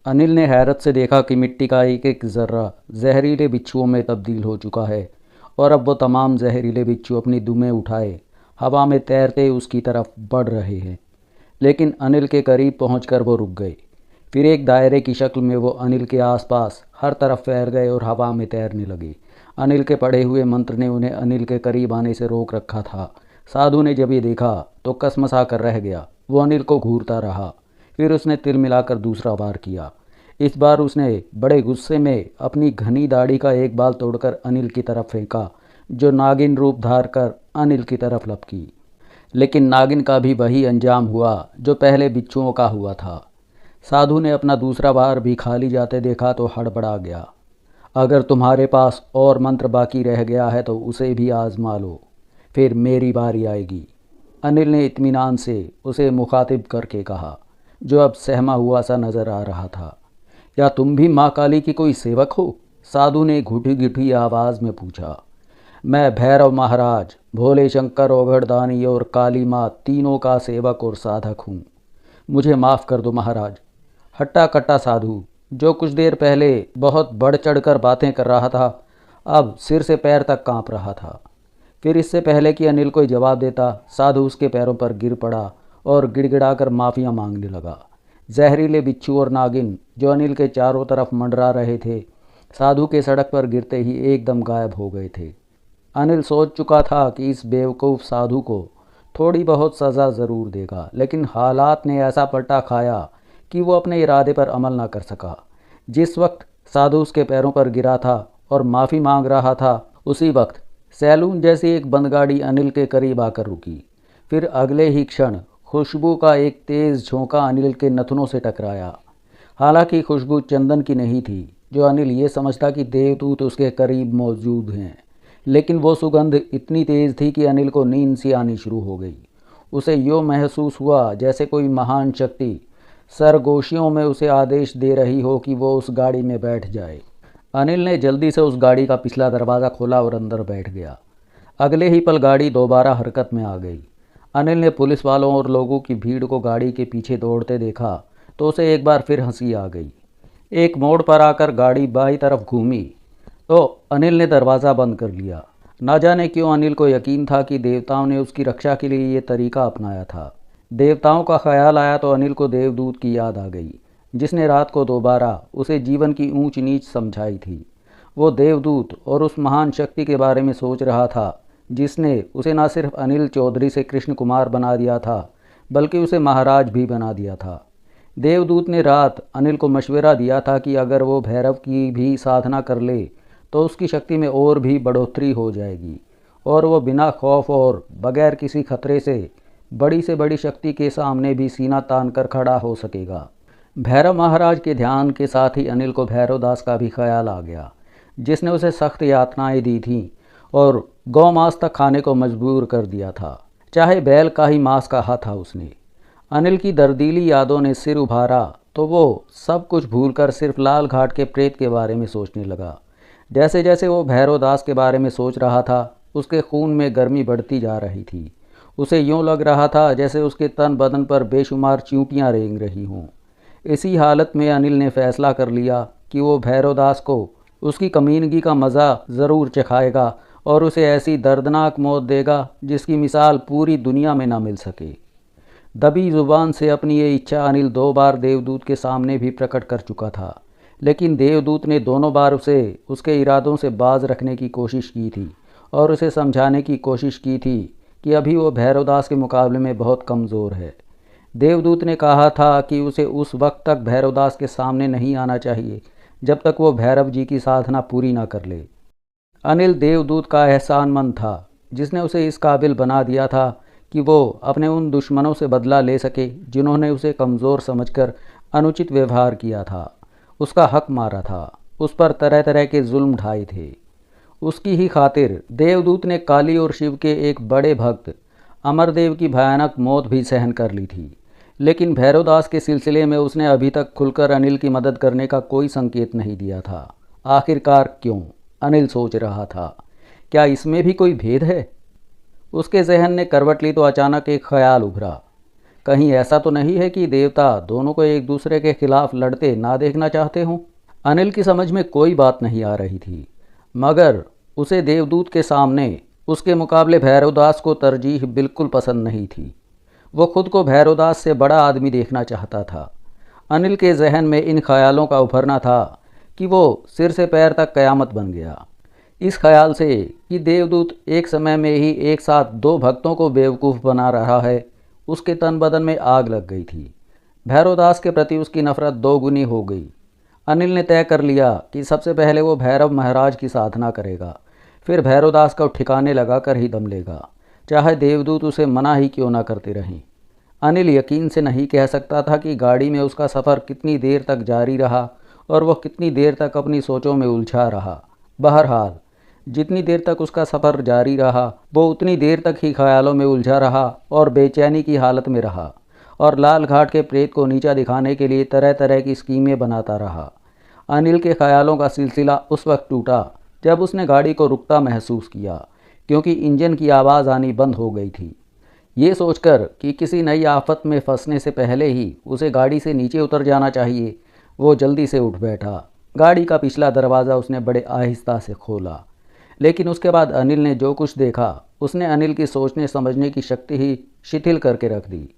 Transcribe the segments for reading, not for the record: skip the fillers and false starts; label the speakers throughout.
Speaker 1: अनिल ने हैरत से देखा कि मिट्टी का एक एक ज़र्रा जहरीले बिच्छुओं में तब्दील हो चुका है और अब वो तमाम जहरीले बिच्छू अपनी दुमें उठाए हवा में तैरते उसकी तरफ बढ़ रहे हैं। लेकिन अनिल के करीब पहुंचकर वो रुक गए। फिर एक दायरे की शक्ल में वो अनिल के आसपास हर तरफ फैल गए और हवा में तैरने लगे। अनिल के पढ़े हुए मंत्र ने उन्हें अनिल के करीब आने से रोक रखा था। साधु ने जब ये देखा तो कसमसा कर रह गया। वो अनिल को घूरता रहा। फिर उसने तिल मिलाकर दूसरा वार किया। इस बार उसने बड़े गुस्से में अपनी घनी दाढ़ी का एक बाल तोड़कर अनिल की तरफ फेंका, जो नागिन रूप धार कर अनिल की तरफ लपकी। लेकिन नागिन का भी वही अंजाम हुआ जो पहले बिच्छुओं का हुआ था। साधु ने अपना दूसरा वार भी खाली जाते देखा तो हड़बड़ा गया। अगर तुम्हारे पास और मंत्र बाकी रह गया है तो उसे भी आजमा लो, फिर मेरी बारी आएगी। अनिल ने इत्मीनान से उसे मुखातिब करके कहा, जो अब सहमा हुआ सा नजर आ रहा था। क्या तुम भी माँ काली की कोई सेवक हो? साधु ने घुटी घुटी आवाज़ में पूछा। मैं भैरव महाराज, भोले शंकर, ओघड़दानी और काली माँ तीनों का सेवक और साधक हूँ। मुझे माफ़ कर दो महाराज। हट्टा कट्टा साधु, जो कुछ देर पहले बहुत बढ़ चढ़कर बातें कर रहा था, अब सिर से पैर तक कांप रहा था। फिर इससे पहले कि अनिल कोई जवाब देता, साधु उसके पैरों पर गिर पड़ा और गिड़गिड़ाकर माफ़िया मांगने लगा। जहरीले बिच्छू और नागिन जो अनिल के चारों तरफ मंडरा रहे थे, साधु के सड़क पर गिरते ही एकदम गायब हो गए थे। अनिल सोच चुका था कि इस बेवकूफ़ साधु को थोड़ी बहुत सज़ा ज़रूर देगा, लेकिन हालात ने ऐसा पलटा खाया कि वो अपने इरादे पर अमल ना कर सका। जिस वक्त साधु उसके पैरों पर गिरा था और माफ़ी मांग रहा था, उसी वक्त सैलून जैसी एक बंद गाड़ी अनिल के करीब आकर रुकी। फिर अगले ही क्षण खुशबू का एक तेज़ झोंका अनिल के नथनों से टकराया। हालांकि खुशबू चंदन की नहीं थी, जो अनिल ये समझता कि देवदूत उसके करीब मौजूद हैं, लेकिन वो सुगंध इतनी तेज़ थी कि अनिल को नींद सी आनी शुरू हो गई। उसे यूँ महसूस हुआ जैसे कोई महान शक्ति सरगोशियों में उसे आदेश दे रही हो कि वो उस गाड़ी में बैठ जाए। अनिल ने जल्दी से उस गाड़ी का पिछला दरवाज़ा खोला और अंदर बैठ गया। अगले ही पल गाड़ी दोबारा हरकत में आ गई। अनिल ने पुलिस वालों और लोगों की भीड़ को गाड़ी के पीछे दौड़ते देखा तो उसे एक बार फिर हंसी आ गई। एक मोड़ पर आकर गाड़ी बाईं तरफ घूमी तो अनिल ने दरवाज़ा बंद कर लिया। ना जाने क्यों अनिल को यकीन था कि देवताओं ने उसकी रक्षा के लिए ये तरीका अपनाया था। देवताओं का ख्याल आया तो अनिल को देवदूत की याद आ गई, जिसने रात को दोबारा उसे जीवन की ऊंच नीच समझाई थी। वो देवदूत और उस महान शक्ति के बारे में सोच रहा था जिसने उसे न सिर्फ अनिल चौधरी से कृष्ण कुमार बना दिया था, बल्कि उसे महाराज भी बना दिया था। देवदूत ने रात अनिल को मशवरा दिया था कि अगर वो भैरव की भी साधना कर ले तो उसकी शक्ति में और भी बढ़ोतरी हो जाएगी और वो बिना खौफ और बगैर किसी खतरे से बड़ी शक्ति के सामने भी सीना तान कर खड़ा हो सकेगा। भैरव महाराज के ध्यान के साथ ही अनिल को भैरव दास का भी ख्याल आ गया, जिसने उसे सख्त यातनाएं दी थीं और गौ मांस तक खाने को मजबूर कर दिया था, चाहे बैल का ही मांस कहा था उसने। अनिल की दर्दीली यादों ने सिर उभारा तो वो सब कुछ भूलकर सिर्फ लाल घाट के प्रेत के बारे में सोचने लगा। जैसे जैसे वो भैरव दास के बारे में सोच रहा था, उसके खून में गर्मी बढ़ती जा रही थी। उसे यूँ लग रहा था जैसे उसके तन बदन पर बेशुमार चींटियाँ रेंग रही हों। इसी हालत में अनिल ने फैसला कर लिया कि वो भैरव दास को उसकी कमीनगी का मज़ा ज़रूर चखाएगा और उसे ऐसी दर्दनाक मौत देगा जिसकी मिसाल पूरी दुनिया में ना मिल सके। दबी ज़ुबान से अपनी ये इच्छा अनिल 2 बार देवदूत के सामने भी प्रकट कर चुका था, लेकिन देवदूत ने दोनों बार उसे उसके इरादों से बाज रखने की कोशिश की थी और उसे समझाने की कोशिश की थी कि अभी वो भैरवदास के मुकाबले में बहुत कमज़ोर है। देवदूत ने कहा था कि उसे उस वक्त तक भैरवदास के सामने नहीं आना चाहिए जब तक वो भैरव जी की साधना पूरी ना कर ले। अनिल देवदूत का एहसानमंद था, जिसने उसे इस काबिल बना दिया था कि वो अपने उन दुश्मनों से बदला ले सके जिन्होंने उसे कमज़ोर समझकर अनुचित व्यवहार किया था, उसका हक मारा था, उस पर तरह तरह के जुल्म ढाए थे। उसकी ही खातिर देवदूत ने काली और शिव के एक बड़े भक्त अमरदेव की भयानक मौत भी सहन कर ली थी। लेकिन भैरवदास के सिलसिले में उसने अभी तक खुलकर अनिल की मदद करने का कोई संकेत नहीं दिया था। आखिरकार क्यों, अनिल सोच रहा था। क्या इसमें भी कोई भेद है? उसके जहन ने करवट ली तो अचानक एक ख्याल उभरा। कहीं ऐसा तो नहीं है कि देवता दोनों को एक दूसरे के खिलाफ लड़ते ना देखना चाहते हों? अनिल की समझ में कोई बात नहीं आ रही थी, मगर उसे देवदूत के सामने उसके मुकाबले भैरवदास को तरजीह बिल्कुल पसंद नहीं थी। वो खुद को भैरवदास से बड़ा आदमी देखना चाहता था। अनिल के जहन में इन ख्यालों का उभरना था कि वो सिर से पैर तक कयामत बन गया। इस ख्याल से कि देवदूत एक समय में ही एक साथ दो भक्तों को बेवकूफ़ बना रहा है, उसके तन बदन में आग लग गई थी। भैरवदास के प्रति उसकी नफरत दोगुनी हो गई। अनिल ने तय कर लिया कि सबसे पहले वो भैरव महाराज की साधना करेगा, फिर भैरवदास को ठिकाने लगा कर ही दम लेगा, चाहे देवदूत उसे मना ही क्यों ना करते रहें। अनिल यकीन से नहीं कह सकता था कि गाड़ी में उसका सफ़र कितनी देर तक जारी रहा और वह कितनी देर तक अपनी सोचों में उलझा रहा। बहरहाल जितनी देर तक उसका सफ़र जारी रहा वो उतनी देर तक ही ख्यालों में उलझा रहा और बेचैनी की हालत में रहा और लाल घाट के प्रेत को नीचा दिखाने के लिए तरह तरह की स्कीमें बनाता रहा। अनिल के ख्यालों का सिलसिला उस वक्त टूटा जब उसने गाड़ी को रुकता महसूस किया, क्योंकि इंजन की आवाज़ आनी बंद हो गई थी। ये सोचकर कि किसी नई आफत में फंसने से पहले ही उसे गाड़ी से नीचे उतर जाना चाहिए, वो जल्दी से उठ बैठा। गाड़ी का पिछला दरवाज़ा उसने बड़े आहिस्ता से खोला, लेकिन उसके बाद अनिल ने जो कुछ देखा उसने अनिल की सोचने समझने की शक्ति ही शिथिल करके रख दी।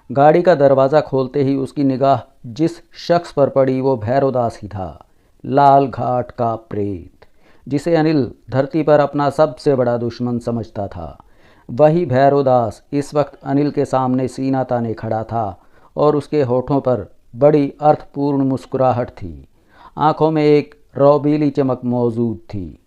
Speaker 1: गाड़ी का दरवाज़ा खोलते ही उसकी निगाह जिस शख्स पर पड़ी वो भैरवदास ही था, लाल घाट का प्रेत, जिसे अनिल धरती पर अपना सबसे बड़ा दुश्मन समझता था। वही भैरवदास इस वक्त अनिल के सामने सीना ताने खड़ा था और उसके होठों पर बड़ी अर्थपूर्ण मुस्कुराहट थी। आंखों में एक रौबीली चमक मौजूद थी।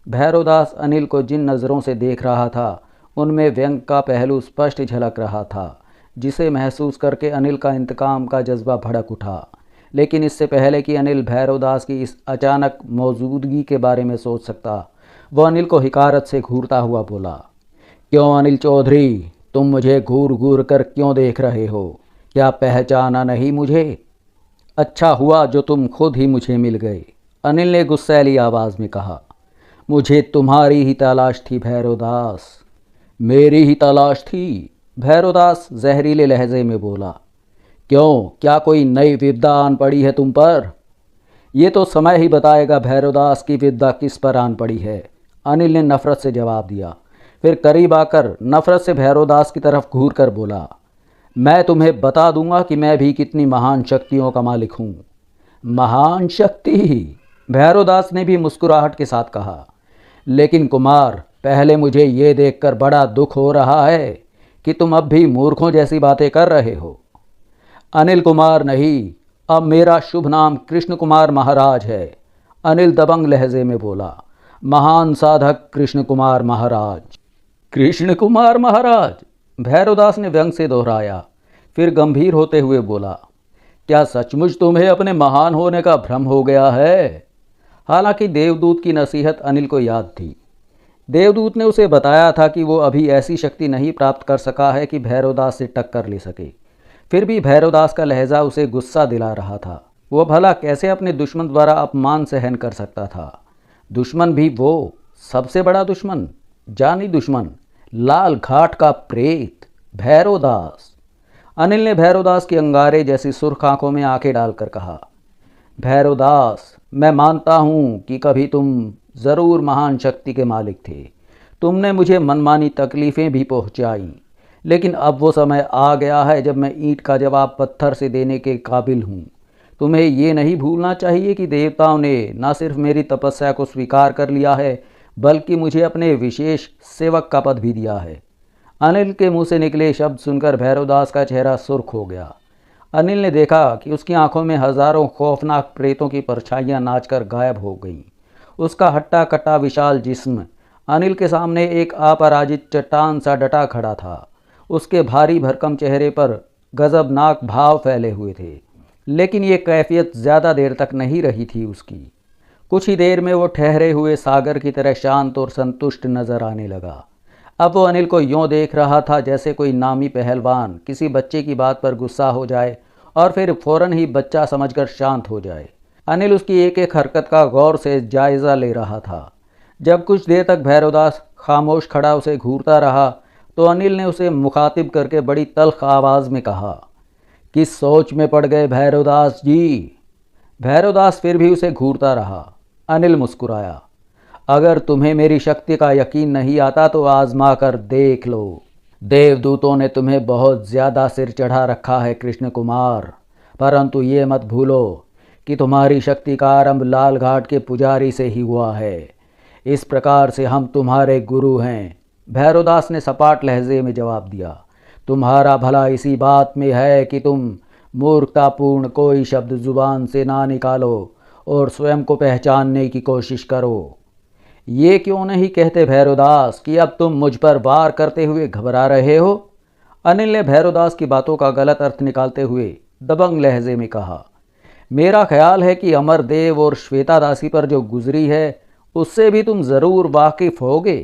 Speaker 1: भैरवदास अनिल को जिन नज़रों से देख रहा था उनमें व्यंग का पहलू स्पष्ट झलक रहा था, जिसे महसूस करके अनिल का इंतकाम का जज्बा भड़क उठा। लेकिन इससे पहले कि अनिल भैरवदास की इस अचानक मौजूदगी के बारे में सोच सकता, वह अनिल को हिकारत से घूरता हुआ बोला, क्यों अनिल चौधरी, तुम मुझे घूर घूर कर क्यों देख रहे हो? क्या पहचाना नहीं मुझे? अच्छा हुआ जो तुम खुद ही मुझे मिल गए, अनिल ने गुस्सैली आवाज़ में कहा। मुझे तुम्हारी ही तलाश थी भैरवदास। मेरी ही तलाश थी? भैरवदास जहरीले लहजे में बोला। क्यों, क्या कोई नई विद्या आन पड़ी है तुम पर? ये तो समय ही बताएगा भैरवदास की विद्या किस पर आन पड़ी है, अनिल ने नफरत से जवाब दिया। फिर करीब आकर नफरत से भैरवदास की तरफ घूर कर बोला, मैं तुम्हें बता दूंगा कि मैं भी कितनी महान शक्तियों का मालिक हूँ। महान शक्ति? भैरवदास ने भी मुस्कुराहट के साथ कहा। लेकिन कुमार, पहले मुझे ये देखकर बड़ा दुख हो रहा है कि तुम अब भी मूर्खों जैसी बातें कर रहे हो। अनिल कुमार नहीं, अब मेरा शुभ नाम कृष्ण कुमार महाराज है, अनिल दबंग लहजे में बोला। महान साधक कृष्ण कुमार महाराज। कृष्ण कुमार महाराज? भैरवदास ने व्यंग से दोहराया, फिर गंभीर होते हुए बोला, क्या सचमुच तुम्हें अपने महान होने का भ्रम हो गया है? हालांकि देवदूत की नसीहत अनिल को याद थी। देवदूत ने उसे बताया था कि वो अभी ऐसी शक्ति नहीं प्राप्त कर सका है कि भैरवदास से टक्कर ले सके। फिर भी भैरवदास का लहजा उसे गुस्सा दिला रहा था। वो भला कैसे अपने दुश्मन द्वारा अपमान सहन कर सकता था? दुश्मन भी वो, सबसे बड़ा दुश्मन, जानी दुश्मन, लाल घाट का प्रेत, भैरवदास। अनिल ने भैरवदास की अंगारे जैसी सुर्ख आंखों में आंखें डालकर कहा, भैरवदास, मैं मानता हूँ कि कभी तुम ज़रूर महान शक्ति के मालिक थे। तुमने मुझे मनमानी तकलीफ़ें भी पहुँचाई, लेकिन अब वो समय आ गया है जब मैं ईंट का जवाब पत्थर से देने के काबिल हूँ। तुम्हें ये नहीं भूलना चाहिए कि देवताओं ने न सिर्फ मेरी तपस्या को स्वीकार कर लिया है, बल्कि मुझे अपने विशेष सेवक का पद भी दिया है। अनिल के मुंह से निकले शब्द सुनकर भैरवदास का चेहरा सुर्ख हो गया। अनिल ने देखा कि उसकी आंखों में हजारों खौफनाक प्रेतों की परछाइयां नाचकर गायब हो गईं। उसका हट्टा कट्टा विशाल जिस्म अनिल के सामने एक अपराजित चट्टान सा डटा खड़ा था। उसके भारी भरकम चेहरे पर गजबनाक भाव फैले हुए थे, लेकिन ये कैफियत ज़्यादा देर तक नहीं रही थी उसकी। कुछ ही देर में वो ठहरे हुए सागर की तरह शांत और संतुष्ट नजर आने लगा। अब वो अनिल को यूँ देख रहा था जैसे कोई नामी पहलवान किसी बच्चे की बात पर गुस्सा हो जाए और फिर फौरन ही बच्चा समझकर शांत हो जाए। अनिल उसकी एक एक हरकत का गौर से जायज़ा ले रहा था। जब कुछ देर तक भैरवदास खामोश खड़ा उसे घूरता रहा तो अनिल ने उसे मुखातिब करके बड़ी तल्ख आवाज़ में कहा, किस सोच में पड़ गए भैरवदास जी। भैरवदास फिर भी उसे घूरता रहा। अनिल मुस्कुराया, अगर तुम्हें मेरी शक्ति का यकीन नहीं आता तो आजमा कर देख लो। देवदूतों ने तुम्हें बहुत ज़्यादा सिर चढ़ा रखा है कृष्ण कुमार, परंतु ये मत भूलो कि तुम्हारी शक्ति का आरंभ लाल घाट के पुजारी से ही हुआ है। इस प्रकार से हम तुम्हारे गुरु हैं। भैरवदास ने सपाट लहजे में जवाब दिया, तुम्हारा भला इसी बात में है कि तुम मूर्खतापूर्ण कोई शब्द जुबान से ना निकालो और स्वयं को पहचानने की कोशिश करो। ये क्यों नहीं कहते भैरवदास कि अब तुम मुझ पर वार करते हुए घबरा रहे हो। अनिल ने भैरवदास की बातों का गलत अर्थ निकालते हुए दबंग लहजे में कहा, मेरा ख्याल है कि अमरदेव और श्वेता दासी पर जो गुजरी है उससे भी तुम ज़रूर वाकिफ होगे।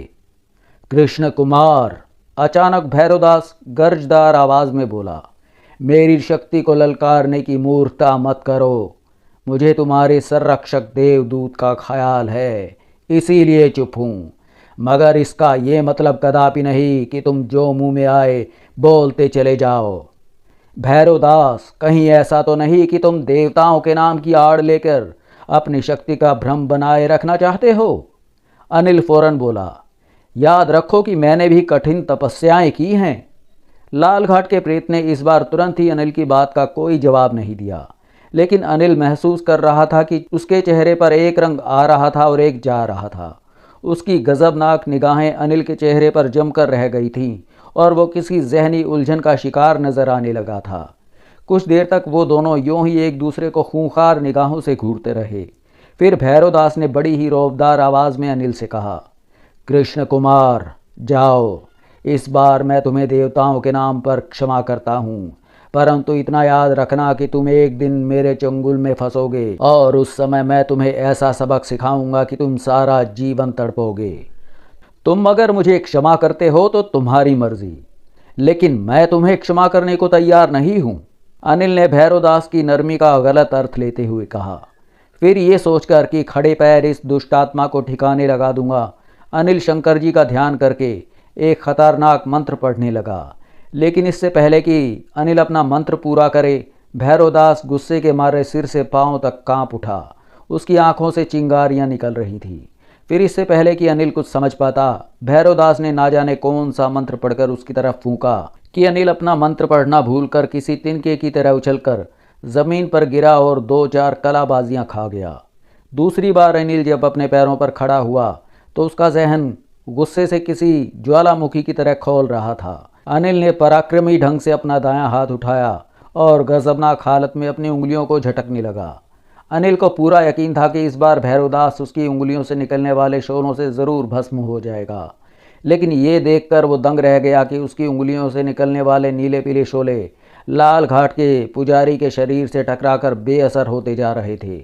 Speaker 1: कृष्ण कुमार, अचानक भैरवदास गर्जदार आवाज़ में बोला, मेरी शक्ति को ललकारने की मूर्खता मत करो। मुझे तुम्हारे संरक्षक देवदूत का ख्याल है, इसीलिए चुप हूँ, मगर इसका ये मतलब कदापि नहीं कि तुम जो मुंह में आए बोलते चले जाओ। भैरवदास, कहीं ऐसा तो नहीं कि तुम देवताओं के नाम की आड़ लेकर अपनी शक्ति का भ्रम बनाए रखना चाहते हो। अनिल फौरन बोला, याद रखो कि मैंने भी कठिन तपस्याएं की हैं। लाल घाट के प्रेत ने इस बार तुरंत ही अनिल की बात का कोई जवाब नहीं दिया, लेकिन अनिल महसूस कर रहा था कि उसके चेहरे पर एक रंग आ रहा था और एक जा रहा था। उसकी गजबनाक निगाहें अनिल के चेहरे पर जमकर रह गई थीं और वो किसी जहनी उलझन का शिकार नजर आने लगा था। कुछ देर तक वो दोनों यूं ही एक दूसरे को खूंखार निगाहों से घूरते रहे। फिर भैरवदास ने बड़ी ही रौबदार आवाज़ में अनिल से कहा, कृष्ण कुमार, जाओ, इस बार मैं तुम्हें देवताओं के नाम पर क्षमा करता हूँ, परंतु इतना याद रखना कि तुम एक दिन मेरे चंगुल में फंसोगे और उस समय मैं तुम्हें ऐसा सबक सिखाऊंगा कि तुम सारा जीवन तड़पोगे। तुम अगर मुझे क्षमा करते हो तो तुम्हारी मर्जी, लेकिन मैं तुम्हें क्षमा करने को तैयार नहीं हूँ। अनिल ने भैरवदास की नरमी का गलत अर्थ लेते हुए कहा। फिर ये सोचकर कि खड़े पैर इस दुष्टात्मा को ठिकाने लगा दूंगा, अनिल शंकर जी का ध्यान करके एक खतरनाक मंत्र पढ़ने लगा। लेकिन इससे पहले कि अनिल अपना मंत्र पूरा करे, भैरवदास गुस्से के मारे सिर से पांव तक कांप उठा। उसकी आंखों से चिंगारियां निकल रही थीं। फिर इससे पहले कि अनिल कुछ समझ पाता, भैरवदास ने ना जाने कौन सा मंत्र पढ़कर उसकी तरफ फूंका कि अनिल अपना मंत्र पढ़ना भूलकर किसी तिनके की तरह उछलकर जमीन पर गिरा और 2-4 कलाबाजियां खा गया। दूसरी बार अनिल जब अपने पैरों पर खड़ा हुआ तो उसका जहन गुस्से से किसी ज्वालामुखी की तरह खौल रहा था। अनिल ने पराक्रमी ढंग से अपना दायां हाथ उठाया और गजबनाक हालत में अपनी उंगलियों को झटकने लगा। अनिल को पूरा यकीन था कि इस बार भैरवदास उसकी उंगलियों से निकलने वाले शोलों से ज़रूर भस्म हो जाएगा, लेकिन ये देखकर वो दंग रह गया कि उसकी उंगलियों से निकलने वाले नीले पीले शोले लाल घाट के पुजारी के शरीर से टकराकर बेअसर होते जा रहे थे।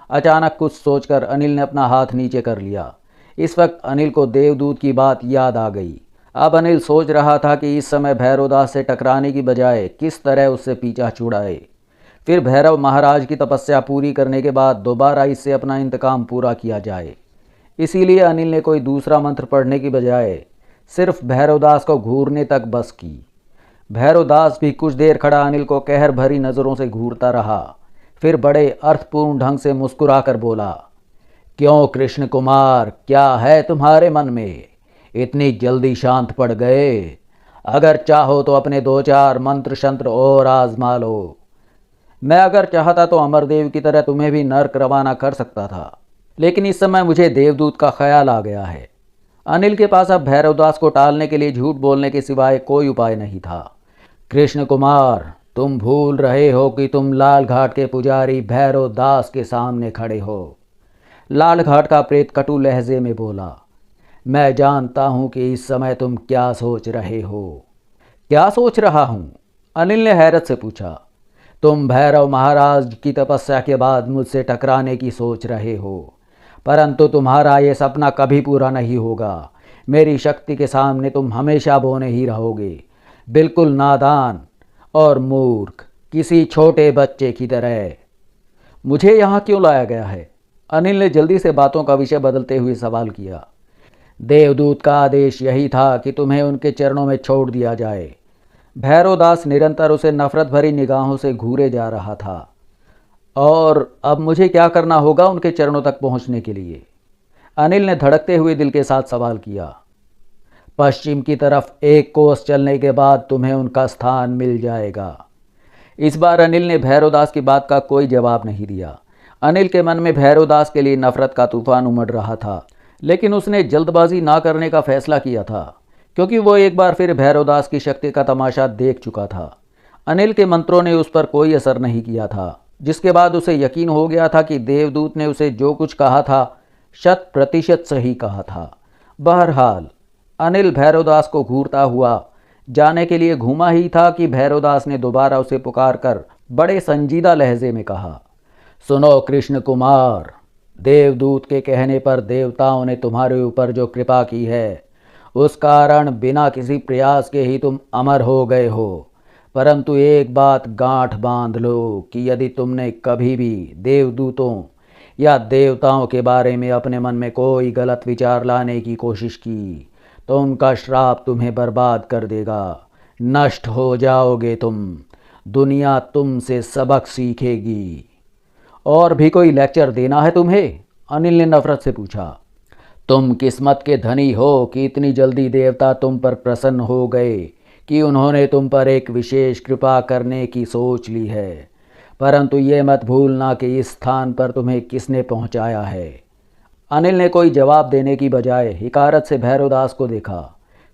Speaker 1: अचानक कुछ सोचकर अनिल ने अपना हाथ नीचे कर लिया। इस वक्त अनिल को देवदूत की बात याद आ गई। अब अनिल सोच रहा था कि इस समय भैरवदास से टकराने की बजाय किस तरह उससे पीछा छुड़ाए। फिर भैरव महाराज की तपस्या पूरी करने के बाद दोबारा इससे अपना इंतकाम पूरा किया जाए। इसीलिए अनिल ने कोई दूसरा मंत्र पढ़ने की बजाय सिर्फ भैरवदास को घूरने तक बस की। भैरवदास भी कुछ देर खड़ा अनिल को कहर भरी नज़रों से घूरता रहा। फिर बड़े अर्थपूर्ण ढंग से मुस्कुराकर बोला, क्यों कृष्ण कुमार, क्या है तुम्हारे मन में? इतनी जल्दी शांत पड़ गए? अगर चाहो तो अपने 2-4 मंत्र शंत्र और आजमा लो। मैं अगर चाहता तो अमरदेव की तरह तुम्हें भी नर्क रवाना कर सकता था, लेकिन इस समय मुझे देवदूत का ख्याल आ गया है। अनिल के पास अब भैरवदास को टालने के लिए झूठ बोलने के सिवाय कोई उपाय नहीं था। कृष्ण कुमार, तुम भूल रहे हो कि तुम लाल घाट के पुजारी भैरवदास के सामने खड़े हो। लाल घाट का प्रेत कटु लहजे में बोला, मैं जानता हूं कि इस समय तुम क्या सोच रहे हो। क्या सोच रहा हूं? अनिल ने हैरत से पूछा। तुम भैरव महाराज की तपस्या के बाद मुझसे टकराने की सोच रहे हो, परंतु तुम्हारा ये सपना कभी पूरा नहीं होगा। मेरी शक्ति के सामने तुम हमेशा बौने ही रहोगे, बिल्कुल नादान और मूर्ख, किसी छोटे बच्चे की तरह। मुझे यहाँ क्यों लाया गया है? अनिल ने जल्दी से बातों का विषय बदलते हुए सवाल किया। देवदूत का आदेश यही था कि तुम्हें उनके चरणों में छोड़ दिया जाए। भैरवदास निरंतर उसे नफरत भरी निगाहों से घूरे जा रहा था। और अब मुझे क्या करना होगा उनके चरणों तक पहुंचने के लिए? अनिल ने धड़कते हुए दिल के साथ सवाल किया। पश्चिम की तरफ 1 कोस चलने के बाद तुम्हें उनका स्थान मिल जाएगा। इस बार अनिल ने भैरवदास की बात का कोई जवाब नहीं दिया। अनिल के मन में भैरवदास के लिए नफरत का तूफान उमड़ रहा था, लेकिन उसने जल्दबाजी ना करने का फैसला किया था, क्योंकि वो एक बार फिर भैरवदास की शक्ति का तमाशा देख चुका था। अनिल के मंत्रों ने उस पर कोई असर नहीं किया था, जिसके बाद उसे यकीन हो गया था कि देवदूत ने उसे जो कुछ कहा था 100% सही कहा था। बहरहाल अनिल भैरवदास को घूरता हुआ जाने के लिए घूमा ही था कि भैरवदास ने दोबारा उसे पुकारकर बड़े संजीदा लहजे में कहा, सुनो कृष्ण कुमार, देवदूत के कहने पर देवताओं ने तुम्हारे ऊपर जो कृपा की है, उस कारण बिना किसी प्रयास के ही तुम अमर हो गए हो। परंतु एक बात गांठ बांध लो कि यदि तुमने कभी भी देवदूतों या देवताओं के बारे में अपने मन में कोई गलत विचार लाने की कोशिश की, तो उनका श्राप तुम्हें बर्बाद कर देगा। नष्ट हो जाओगे तुम। दुनिया तुमसे सबक सीखेगी। और भी कोई लेक्चर देना है तुम्हें? अनिल ने नफरत से पूछा। तुम किस्मत के धनी हो कि इतनी जल्दी देवता तुम पर प्रसन्न हो गए कि उन्होंने तुम पर एक विशेष कृपा करने की सोच ली है। परंतु ये मत भूलना कि इस स्थान पर तुम्हें किसने पहुंचाया है। अनिल ने कोई जवाब देने की बजाय हिकारत से भैरवदास को देखा,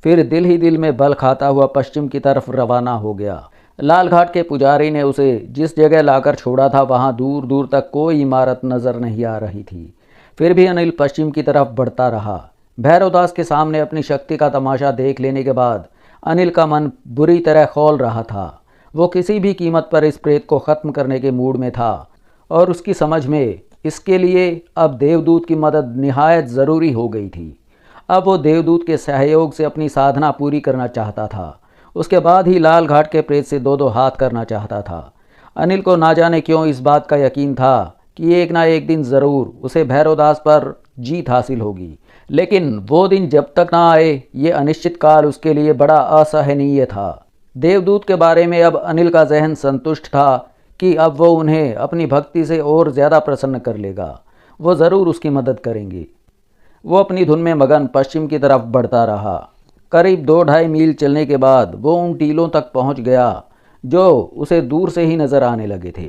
Speaker 1: फिर दिल ही दिल में बल खाता हुआ पश्चिम की तरफ रवाना हो गया। लालघाट के पुजारी ने उसे जिस जगह लाकर छोड़ा था वहाँ दूर दूर तक कोई इमारत नजर नहीं आ रही थी। फिर भी अनिल पश्चिम की तरफ बढ़ता रहा। भैरवदास के सामने अपनी शक्ति का तमाशा देख लेने के बाद अनिल का मन बुरी तरह खौल रहा था। वो किसी भी कीमत पर इस प्रेत को ख़त्म करने के मूड में था और उसकी समझ में इसके लिए अब देवदूत की मदद निहायत ज़रूरी हो गई थी। अब वो देवदूत के सहयोग से अपनी साधना पूरी करना चाहता था। उसके बाद ही लाल घाट के प्रेत से दो हाथ करना चाहता था। अनिल को ना जाने क्यों इस बात का यकीन था कि एक ना एक दिन ज़रूर उसे भैरवदास पर जीत हासिल होगी, लेकिन वो दिन जब तक ना आए ये अनिश्चित काल उसके लिए बड़ा असहनीय था। देवदूत के बारे में अब अनिल का जहन संतुष्ट था कि अब वो उन्हें अपनी भक्ति से और ज़्यादा प्रसन्न कर लेगा। वो ज़रूर उसकी मदद करेंगे। वो अपनी धुन में मगन पश्चिम की तरफ बढ़ता रहा। करीब 2-2.5 मील चलने के बाद वो उन टीलों तक पहुंच गया जो उसे दूर से ही नज़र आने लगे थे।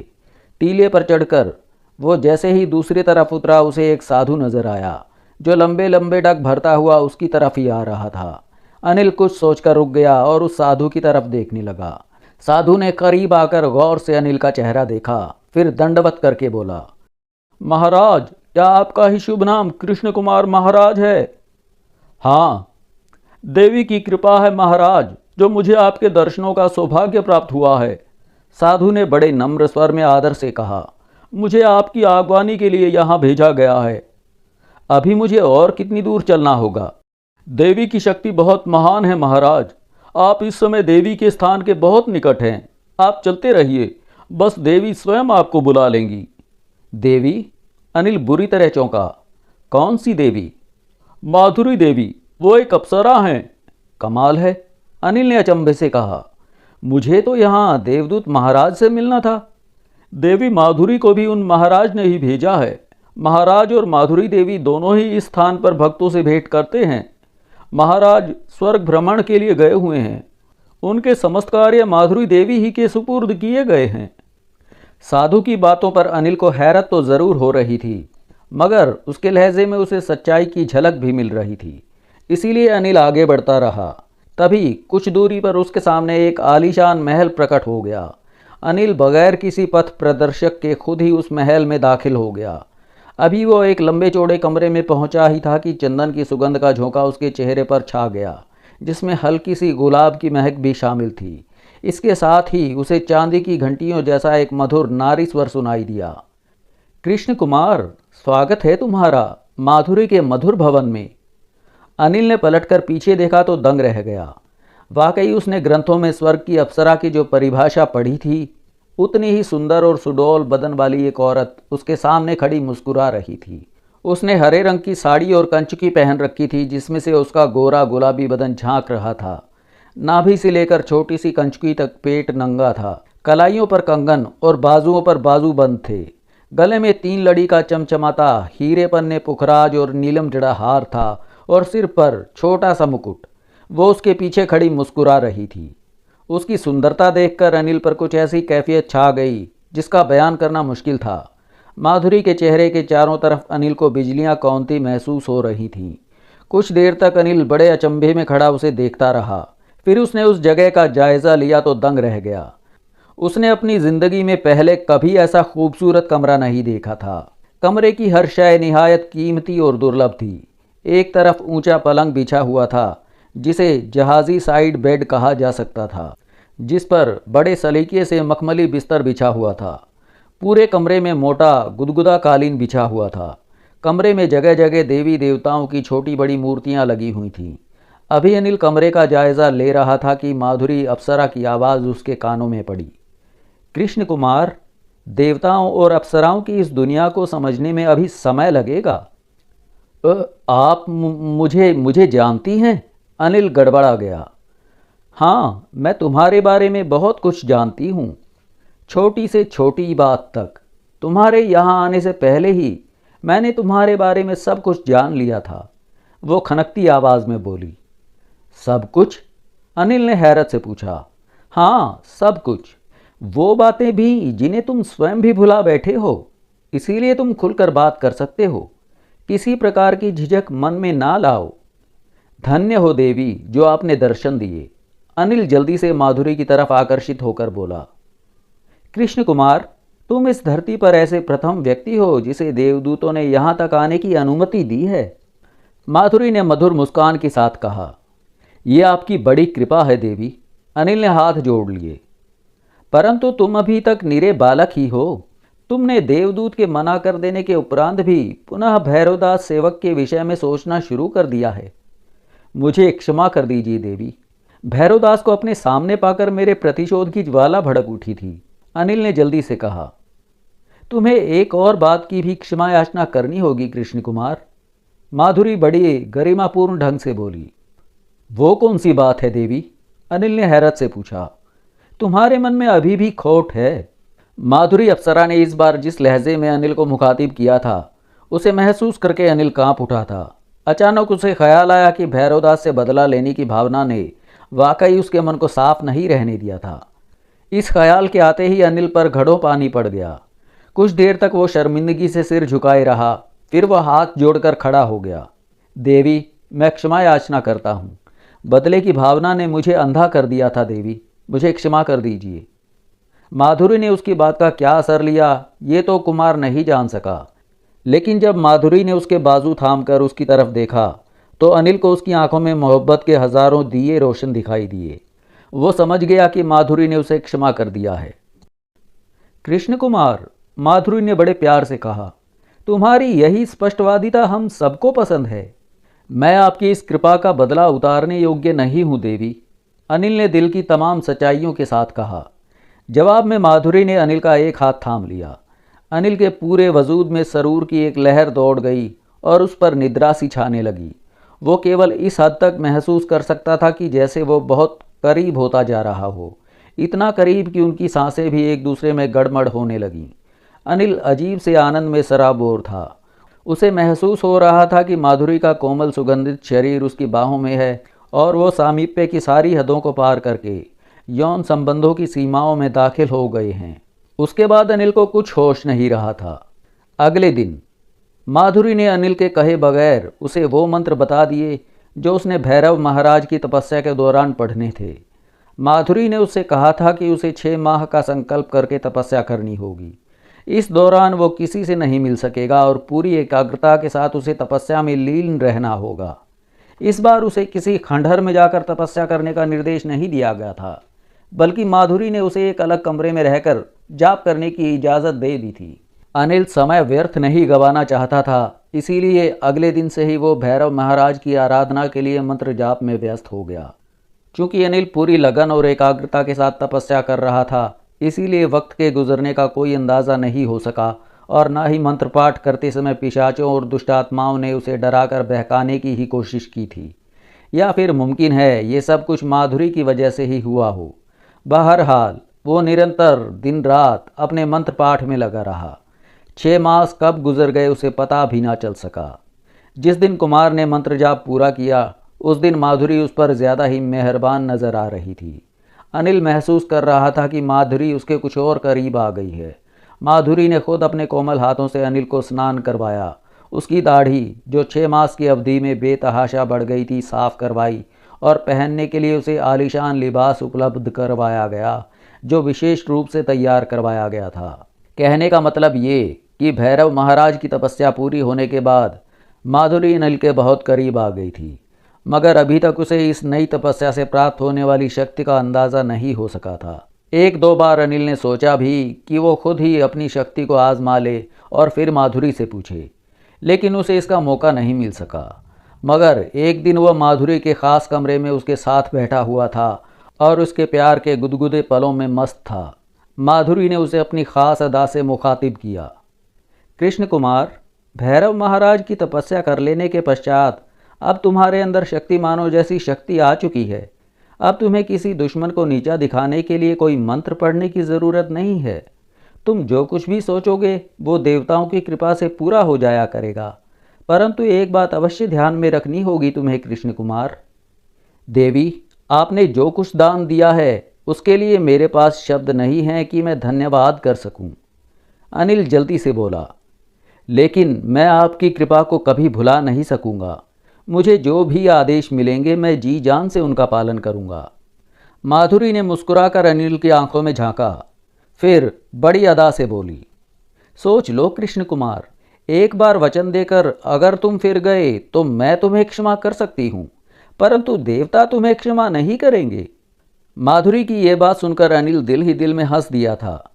Speaker 1: टीले पर चढ़कर वो जैसे ही दूसरी तरफ उतरा, उसे एक साधु नज़र आया जो लंबे लंबे डग भरता हुआ उसकी तरफ ही आ रहा था। अनिल कुछ सोचकर रुक गया और उस साधु की तरफ देखने लगा। साधु ने करीब आकर गौर से अनिल का चेहरा देखा, फिर दंडवत करके बोला, महाराज, क्या आपका ही शुभ नाम कृष्ण कुमार महाराज है? हाँ, देवी की कृपा है महाराज, जो मुझे आपके दर्शनों का सौभाग्य प्राप्त हुआ है। साधु ने बड़े नम्र स्वर में आदर से कहा, मुझे आपकी आगवानी के लिए यहाँ भेजा गया है। अभी मुझे और कितनी दूर चलना होगा? देवी की शक्ति बहुत महान है महाराज। आप इस समय देवी के स्थान के बहुत निकट हैं। आप चलते रहिए, बस देवी स्वयं आपको बुला लेंगी। देवी? अनिल बुरी तरह चौंका। कौन सी देवी? माधुरी देवी, वो एक अप्सरा हैं। कमाल है, अनिल ने अचंभे से कहा। मुझे तो यहाँ देवदूत महाराज से मिलना था। देवी माधुरी को भी उन महाराज ने ही भेजा है। महाराज और माधुरी देवी दोनों ही इस स्थान पर भक्तों से भेंट करते हैं। महाराज स्वर्ग भ्रमण के लिए गए हुए हैं। उनके समस्त कार्य माधुरी देवी ही के सुपुर्द किए गए हैं। साधु की बातों पर अनिल को हैरत तो ज़रूर हो रही थी, मगर उसके लहजे में उसे सच्चाई की झलक भी मिल रही थी। इसीलिए अनिल आगे बढ़ता रहा। तभी कुछ दूरी पर उसके सामने एक आलीशान महल प्रकट हो गया। अनिल बगैर किसी पथ प्रदर्शक के खुद ही उस महल में दाखिल हो गया। अभी वो एक लंबे चौड़े कमरे में पहुंचा ही था कि चंदन की सुगंध का झोंका उसके चेहरे पर छा गया, जिसमें हल्की सी गुलाब की महक भी शामिल थी। इसके साथ ही उसे चांदी की घंटियों जैसा एक मधुर नारी स्वर सुनाई दिया। कृष्ण कुमार, स्वागत है तुम्हारा माधुरी के मधुर भवन में। अनिल ने पलटकर पीछे देखा तो दंग रह गया। वाकई उसने ग्रंथों में स्वर्ग की अप्सरा की जो परिभाषा पढ़ी थी, उतनी ही सुंदर और सुडौल बदन वाली एक औरत उसके सामने खड़ी मुस्कुरा रही थी। उसने हरे रंग की साड़ी और कंचुकी पहन रखी थी, जिसमें से उसका गोरा गुलाबी बदन झांक रहा था। नाभि से लेकर छोटी सी कंचुकी तक पेट नंगा था। कलाइयों पर कंगन और बाजुओं पर बाजूबंद थे। गले में 3 लड़ी का चमचमाता हीरे पन्ने पुखराज और नीलम जड़ा हार था और सिर पर छोटा सा मुकुट। वो उसके पीछे खड़ी मुस्कुरा रही थी। उसकी सुंदरता देखकर अनिल पर कुछ ऐसी कैफियत छा गई जिसका बयान करना मुश्किल था। माधुरी के चेहरे के चारों तरफ अनिल को बिजलियां कौंधती महसूस हो रही थीं। कुछ देर तक अनिल बड़े अचंभे में खड़ा उसे देखता रहा। फिर उसने उस जगह का जायज़ा लिया तो दंग रह गया। उसने अपनी ज़िंदगी में पहले कभी ऐसा खूबसूरत कमरा नहीं देखा था। कमरे की हर शय निहायत कीमती और दुर्लभ थी। एक तरफ ऊंचा पलंग बिछा हुआ था, जिसे जहाज़ी साइड बेड कहा जा सकता था, जिस पर बड़े सलीके से मखमली बिस्तर बिछा हुआ था। पूरे कमरे में मोटा गुदगुदा कालीन बिछा हुआ था। कमरे में जगह जगह देवी देवताओं की छोटी बड़ी मूर्तियां लगी हुई थीं। अभी अनिल कमरे का जायज़ा ले रहा था कि माधुरी अप्सरा की आवाज़ उसके कानों में पड़ी। कृष्ण कुमार, देवताओं और अप्सराओं की इस दुनिया को समझने में अभी समय लगेगा। आप मुझे जानती हैं? अनिल गड़बड़ा गया। हाँ, मैं तुम्हारे बारे में बहुत कुछ जानती हूँ, छोटी से छोटी बात तक। तुम्हारे यहाँ आने से पहले ही मैंने तुम्हारे बारे में सब कुछ जान लिया था, वो खनकती आवाज़ में बोली। सब कुछ? अनिल ने हैरत से पूछा। हाँ, सब कुछ। वो बातें भी जिन्हें तुम स्वयं भी भुला बैठे हो। इसीलिए तुम खुलकर बात कर सकते हो। किसी प्रकार की झिझक मन में ना लाओ। धन्य हो देवी जो आपने दर्शन दिए। अनिल जल्दी से माधुरी की तरफ आकर्षित होकर बोला। कृष्ण कुमार, तुम इस धरती पर ऐसे प्रथम व्यक्ति हो जिसे देवदूतों ने यहाँ तक आने की अनुमति दी है। माधुरी ने मधुर मुस्कान के साथ कहा। यह आपकी बड़ी कृपा है देवी। अनिल ने हाथ जोड़ लिए। परंतु तुम अभी तक निरे बालक ही हो। तुमने देवदूत के मना कर देने के उपरांत भी पुनः भैरवदास सेवक के विषय में सोचना शुरू कर दिया है। मुझे क्षमा कर दीजिए देवी। भैरवदास को अपने सामने पाकर मेरे प्रतिशोध की ज्वाला भड़क उठी थी। अनिल ने जल्दी से कहा। तुम्हें एक और बात की भी क्षमा याचना करनी होगी कृष्ण कुमार। माधुरी बड़ी गरिमापूर्ण ढंग से बोली। वो कौन सी बात है देवी? अनिल ने हैरत से पूछा। तुम्हारे मन में अभी भी खोट है। माधुरी अप्सरा ने इस बार जिस लहजे में अनिल को मुखातिब किया था, उसे महसूस करके अनिल कांप उठा था। अचानक उसे ख्याल आया कि भैरवदास से बदला लेने की भावना ने वाकई उसके मन को साफ नहीं रहने दिया था। इस ख्याल के आते ही अनिल पर घड़ों पानी पड़ गया। कुछ देर तक वो शर्मिंदगी से सिर झुकाए रहा, फिर वह हाथ जोड़कर खड़ा हो गया। देवी, मैं क्षमा याचना करता हूँ। बदले की भावना ने मुझे अंधा कर दिया था देवी, मुझे क्षमा कर दीजिए। माधुरी ने उसकी बात का क्या असर लिया ये तो कुमार नहीं जान सका, लेकिन जब माधुरी ने उसके बाजू थामकर उसकी तरफ देखा तो अनिल को उसकी आंखों में मोहब्बत के हजारों दिए रोशन दिखाई दिए। वो समझ गया कि माधुरी ने उसे क्षमा कर दिया है। कृष्ण कुमार, माधुरी ने बड़े प्यार से कहा, तुम्हारी यही स्पष्टवादिता हम सबको पसंद है। मैं आपकी इस कृपा का बदला उतारने योग्य नहीं हूँ देवी। अनिल ने दिल की तमाम सच्चाइयों के साथ कहा। जवाब में माधुरी ने अनिल का एक हाथ थाम लिया। अनिल के पूरे वजूद में सरूर की एक लहर दौड़ गई और उस पर निद्रा सी छाने लगी। वो केवल इस हद तक महसूस कर सकता था कि जैसे वो बहुत करीब होता जा रहा हो, इतना करीब कि उनकी सांसें भी एक दूसरे में गड़मड़ होने लगीं। अनिल अजीब से आनंद में सराबोर था। उसे महसूस हो रहा था कि माधुरी का कोमल सुगंधित शरीर उसकी बाहों में है और वो सामीप्य की सारी हदों को पार करके यौन संबंधों की सीमाओं में दाखिल हो गए हैं। उसके बाद अनिल को कुछ होश नहीं रहा था। अगले दिन माधुरी ने अनिल के कहे बगैर उसे वो मंत्र बता दिए जो उसने भैरव महाराज की तपस्या के दौरान पढ़ने थे। माधुरी ने उससे कहा था कि उसे 6 माह का संकल्प करके तपस्या करनी होगी। इस दौरान वो किसी से नहीं मिल सकेगा और पूरी एकाग्रता के साथ उसे तपस्या में लीन रहना होगा। इस बार उसे किसी खंडहर में जाकर तपस्या करने का निर्देश नहीं दिया गया था, बल्कि माधुरी ने उसे एक अलग कमरे में रहकर जाप करने की इजाज़त दे दी थी। अनिल समय व्यर्थ नहीं गंवाना चाहता था, इसीलिए अगले दिन से ही वो भैरव महाराज की आराधना के लिए मंत्र जाप में व्यस्त हो गया। चूँकि अनिल पूरी लगन और एकाग्रता के साथ तपस्या कर रहा था, इसीलिए वक्त के गुजरने का कोई अंदाज़ा नहीं हो सका और ना ही मंत्र पाठ करते समय पिशाचों और दुष्ट आत्माओं ने उसे डराकर बहकाने की ही कोशिश की थी। या फिर मुमकिन है ये सब कुछ माधुरी की वजह से ही हुआ हो। बहरहाल वो निरंतर दिन रात अपने मंत्र पाठ में लगा रहा। 6 मास कब गुजर गए उसे पता भी ना चल सका। जिस दिन कुमार ने मंत्र जाप पूरा किया उस दिन माधुरी उस पर ज़्यादा ही मेहरबान नज़र आ रही थी। अनिल महसूस कर रहा था कि माधुरी उसके कुछ और करीब आ गई है। माधुरी ने खुद अपने कोमल हाथों से अनिल को स्नान करवाया। उसकी दाढ़ी जो 6 मास की अवधि में बेतहाशा बढ़ गई थी साफ करवाई और पहनने के लिए उसे आलीशान लिबास उपलब्ध करवाया गया जो विशेष रूप से तैयार करवाया गया था। कहने का मतलब ये कि भैरव महाराज की तपस्या पूरी होने के बाद माधुरी अनिल के बहुत करीब आ गई थी, मगर अभी तक उसे इस नई तपस्या से प्राप्त होने वाली शक्ति का अंदाज़ा नहीं हो सका था। 1-2 बार अनिल ने सोचा भी कि वो खुद ही अपनी शक्ति को आजमा ले और फिर माधुरी से पूछे, लेकिन उसे इसका मौका नहीं मिल सका। मगर एक दिन वह माधुरी के ख़ास कमरे में उसके साथ बैठा हुआ था और उसके प्यार के गुदगुदे पलों में मस्त था। माधुरी ने उसे अपनी ख़ास अदा से मुखातिब किया। कृष्ण कुमार, भैरव महाराज की तपस्या कर लेने के पश्चात अब तुम्हारे अंदर शक्तिमानों जैसी शक्ति आ चुकी है। अब तुम्हें किसी दुश्मन को नीचा दिखाने के लिए कोई मंत्र पढ़ने की ज़रूरत नहीं है। तुम जो कुछ भी सोचोगे वो देवताओं की कृपा से पूरा हो जाया करेगा। परंतु एक बात अवश्य ध्यान में रखनी होगी तुम्हें कृष्ण कुमार। देवी, आपने जो कुछ दान दिया है उसके लिए मेरे पास शब्द नहीं हैं कि मैं धन्यवाद कर सकूं। अनिल जल्दी से बोला, लेकिन मैं आपकी कृपा को कभी भुला नहीं सकूंगा। मुझे जो भी आदेश मिलेंगे मैं जी जान से उनका पालन करूंगा। माधुरी ने मुस्कुराकर अनिल की आंखों में झांका, फिर बड़ी अदा से बोली, सोच लो कृष्ण कुमार, एक बार वचन देकर अगर तुम फिर गए तो मैं तुम्हें क्षमा कर सकती हूँ, परंतु देवता तुम्हें क्षमा नहीं करेंगे। माधुरी की ये बात सुनकर अनिल दिल ही दिल में हंस दिया था।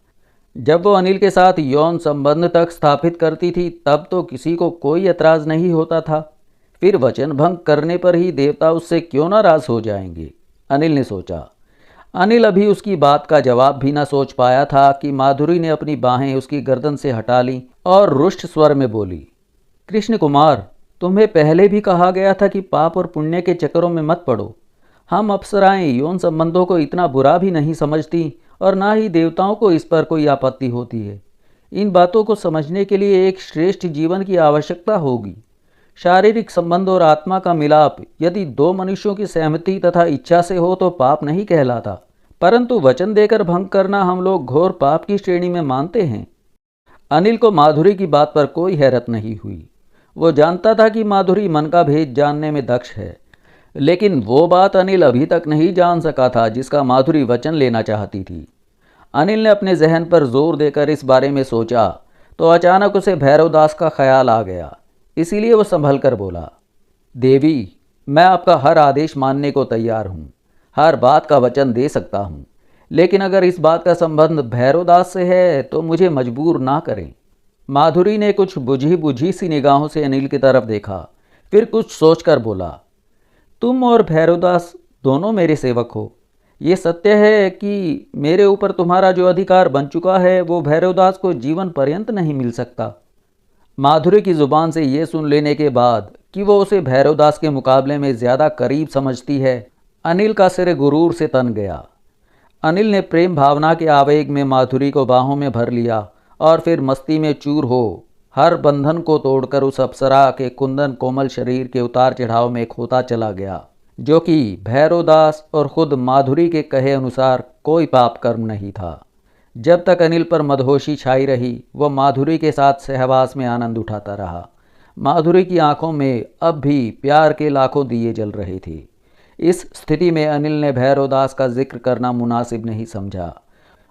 Speaker 1: जब वो अनिल के साथ यौन संबंध तक स्थापित करती थी तब तो किसी को कोई एतराज़ नहीं होता था, फिर वचन भंग करने पर ही देवता उससे क्यों नाराज़ हो जाएंगे, अनिल ने सोचा। अनिल अभी उसकी बात का जवाब भी ना सोच पाया था कि माधुरी ने अपनी बाहें उसकी गर्दन से हटा लीं और रुष्ट स्वर में बोली, कृष्ण कुमार, तुम्हें पहले भी कहा गया था कि पाप और पुण्य के चक्करों में मत पड़ो। हम अप्सराएं यौन संबंधों को इतना बुरा भी नहीं समझती और ना ही देवताओं को इस पर कोई आपत्ति होती है। इन बातों को समझने के लिए एक श्रेष्ठ जीवन की आवश्यकता होगी। शारीरिक संबंध और आत्मा का मिलाप यदि 2 मनुष्यों की सहमति तथा इच्छा से हो तो पाप नहीं कहलाता, परंतु वचन देकर भंग करना हम लोग घोर पाप की श्रेणी में मानते हैं। अनिल को माधुरी की बात पर कोई हैरत नहीं हुई। वो जानता था कि माधुरी मन का भेद जानने में दक्ष है, लेकिन वो बात अनिल अभी तक नहीं जान सका था जिसका माधुरी वचन लेना चाहती थी। अनिल ने अपने जहन पर जोर देकर इस बारे में सोचा तो अचानक उसे भैरवदास का ख्याल आ गया। इसीलिए वो संभल कर बोला, देवी, मैं आपका हर आदेश मानने को तैयार हूँ, हर बात का वचन दे सकता हूँ, लेकिन अगर इस बात का संबंध भैरवदास से है तो मुझे मजबूर ना करें। माधुरी ने कुछ बुझी बुझी सी निगाहों से अनिल की तरफ देखा, फिर कुछ सोचकर बोला, तुम और भैरवदास दोनों मेरे सेवक हो। ये सत्य है कि मेरे ऊपर तुम्हारा जो अधिकार बन चुका है वो भैरवदास को जीवन पर्यंत नहीं मिल सकता। माधुरी की ज़ुबान से ये सुन लेने के बाद कि वो उसे भैरवदास के मुकाबले में ज़्यादा करीब समझती है, अनिल का सिर गुरूर से तन गया। अनिल ने प्रेम भावना के आवेग में माधुरी को बाहों में भर लिया और फिर मस्ती में चूर हो हर बंधन को तोड़कर उस अप्सरा के कुंदन कोमल शरीर के उतार चढ़ाव में खोता चला गया, जो कि भैरवदास और खुद माधुरी के कहे अनुसार कोई पाप कर्म नहीं था। जब तक अनिल पर मदहोशी छाई रही वह माधुरी के साथ सहवास में आनंद उठाता रहा। माधुरी की आंखों में अब भी प्यार के लाखों दिए जल रहे थे। इस स्थिति में अनिल ने भैरवदास का जिक्र करना मुनासिब नहीं समझा।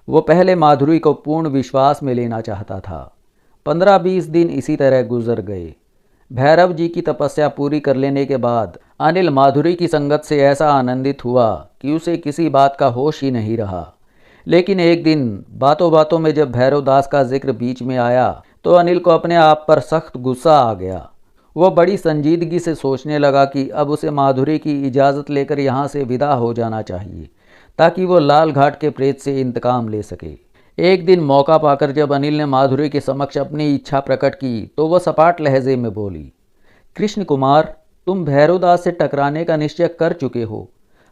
Speaker 1: वो पहले माधुरी को पूर्ण विश्वास में लेना चाहता था। 15-20 दिन इसी तरह गुजर गए। भैरव जी की तपस्या पूरी कर लेने के बाद अनिल माधुरी की संगत से ऐसा आनंदित हुआ कि उसे किसी बात का होश ही नहीं रहा। लेकिन एक दिन बातों बातों में जब भैरवदास का जिक्र बीच में आया तो अनिल को अपने आप पर सख्त गुस्सा आ गया। वह बड़ी संजीदगी से सोचने लगा कि अब उसे माधुरी की इजाज़त लेकर यहाँ से विदा हो जाना चाहिए ताकि वो लाल घाट के प्रेत से इंतकाम ले सके। एक दिन मौका पाकर जब अनिल ने माधुरी के समक्ष अपनी इच्छा प्रकट की तो वह सपाट लहजे में बोली, कृष्ण कुमार, तुम भैरवदास से टकराने का निश्चय कर चुके हो,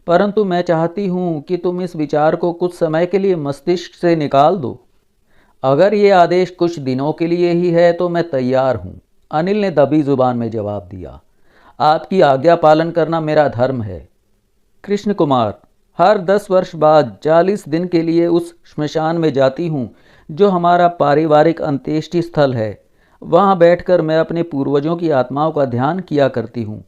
Speaker 1: परंतु मैं चाहती हूँ कि तुम इस विचार को कुछ समय के लिए मस्तिष्क से निकाल दो। अगर ये आदेश कुछ दिनों के लिए ही है तो मैं तैयार हूँ, अनिल ने दबी जुबान में जवाब दिया। आपकी आज्ञा पालन करना मेरा धर्म है। कृष्ण कुमार, हर 10 वर्ष बाद 40 दिन के लिए उस श्मशान में जाती हूँ जो हमारा पारिवारिक अंत्येष्टि स्थल है। वहाँ बैठकर मैं अपने पूर्वजों की आत्माओं का ध्यान किया करती हूँ।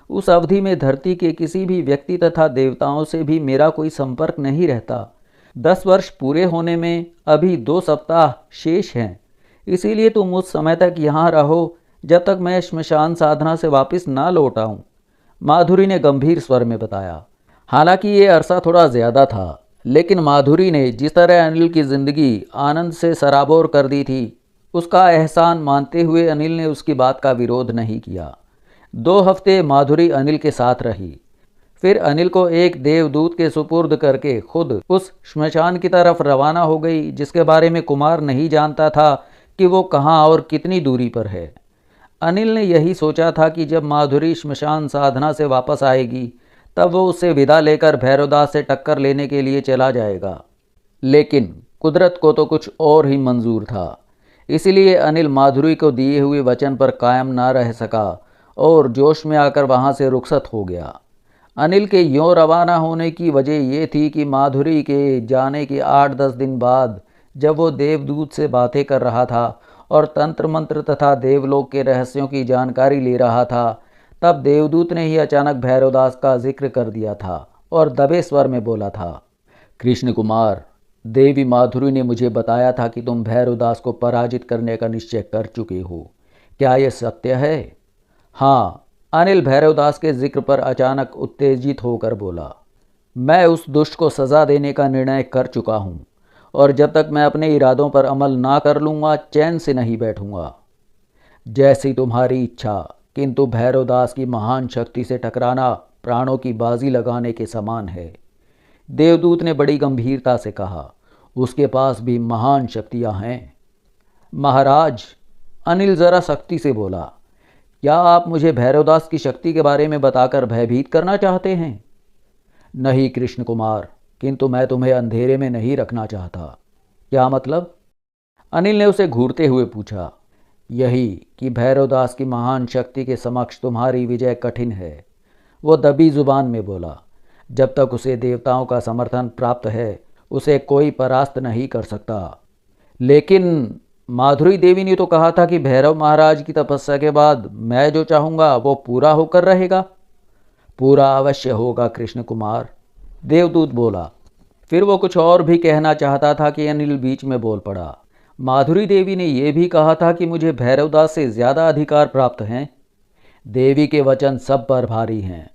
Speaker 1: उस अवधि में धरती के किसी भी व्यक्ति तथा देवताओं से भी मेरा कोई संपर्क नहीं रहता। 10 वर्ष पूरे होने में अभी 2 सप्ताह शेष हैं। इसीलिए तुम उस समय तक यहाँ रहो जब तक मैं श्मशान साधना से वापस ना लौट आऊँ, माधुरी ने गंभीर स्वर में बताया। हालांकि ये अरसा थोड़ा ज़्यादा था, लेकिन माधुरी ने जिस तरह अनिल की ज़िंदगी आनंद से सराबोर कर दी थी, उसका एहसान मानते हुए अनिल ने उसकी बात का विरोध नहीं किया। 2 हफ्ते माधुरी अनिल के साथ रही। फिर अनिल को एक देवदूत के सुपुर्द करके खुद उस श्मशान की तरफ रवाना हो गई, जिसके बारे में कुमार नहीं जानता था कि वो कहाँ और कितनी दूरी पर है। अनिल ने यही सोचा था कि जब माधुरी श्मशान साधना से वापस आएगी तब वो उससे विदा लेकर भैरवदास से टक्कर लेने के लिए चला जाएगा, लेकिन कुदरत को तो कुछ और ही मंजूर था। इसलिए अनिल माधुरी को दिए हुए वचन पर कायम ना रह सका और जोश में आकर वहाँ से रुखसत हो गया। अनिल के यों रवाना होने की वजह ये थी कि माधुरी के जाने के 8-10 दिन बाद जब वो देवदूत से बातें कर रहा था और तंत्र मंत्र तथा देवलोक के रहस्यों की जानकारी ले रहा था, तब देवदूत ने ही अचानक भैरवदास का जिक्र कर दिया था और दबे स्वर में बोला था, कृष्ण कुमार, देवी माधुरी ने मुझे बताया था कि तुम भैरवदास को पराजित करने का निश्चय कर चुके हो। क्या यह सत्य है? हाँ, अनिल भैरवदास के जिक्र पर अचानक उत्तेजित होकर बोला, मैं उस दुष्ट को सज़ा देने का निर्णय कर चुका हूँ और जब तक मैं अपने इरादों पर अमल ना कर लूँगा चैन से नहीं बैठूँगा। जैसी तुम्हारी इच्छा, किंतु भैरवदास की महान शक्ति से टकराना प्राणों की बाजी लगाने के समान है। देवदूत ने बड़ी गंभीरता से कहा, उसके पास भी महान शक्तियाँ हैं। महाराज, अनिल ज़रा सख्ती से बोला, क्या आप मुझे भैरवदास की शक्ति के बारे में बताकर भयभीत करना चाहते हैं? नहीं कृष्ण कुमार, किंतु मैं तुम्हें अंधेरे में नहीं रखना चाहता। क्या मतलब? अनिल ने उसे घूरते हुए पूछा। यही कि भैरवदास की महान शक्ति के समक्ष तुम्हारी विजय कठिन है, वो दबी जुबान में बोला। जब तक उसे देवताओं का समर्थन प्राप्त है उसे कोई परास्त नहीं कर सकता। लेकिन माधुरी देवी ने तो कहा था कि भैरव महाराज की तपस्या के बाद मैं जो चाहूँगा वो पूरा होकर रहेगा। पूरा अवश्य होगा कृष्ण कुमार, देवदूत बोला। फिर वो कुछ और भी कहना चाहता था कि अनिल बीच में बोल पड़ा। माधुरी देवी ने यह भी कहा था कि मुझे भैरवदास से ज़्यादा अधिकार प्राप्त हैं। देवी के वचन सब पर भारी हैं,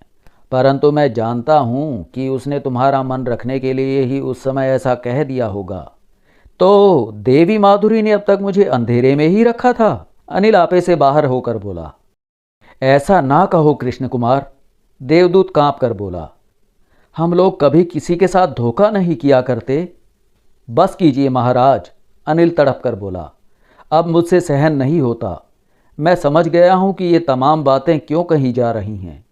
Speaker 1: परंतु मैं जानता हूँ कि उसने तुम्हारा मन रखने के लिए ही उस समय ऐसा कह दिया होगा। तो देवी माधुरी ने अब तक मुझे अंधेरे में ही रखा था, अनिल आपे से बाहर होकर बोला। ऐसा ना कहो कृष्ण कुमार, देवदूत कांप कर बोला। हम लोग कभी किसी के साथ धोखा नहीं किया करते। बस कीजिए महाराज, अनिल तड़प कर बोला। अब मुझसे सहन नहीं होता। मैं समझ गया हूँ कि ये तमाम बातें क्यों कही जा रही हैं।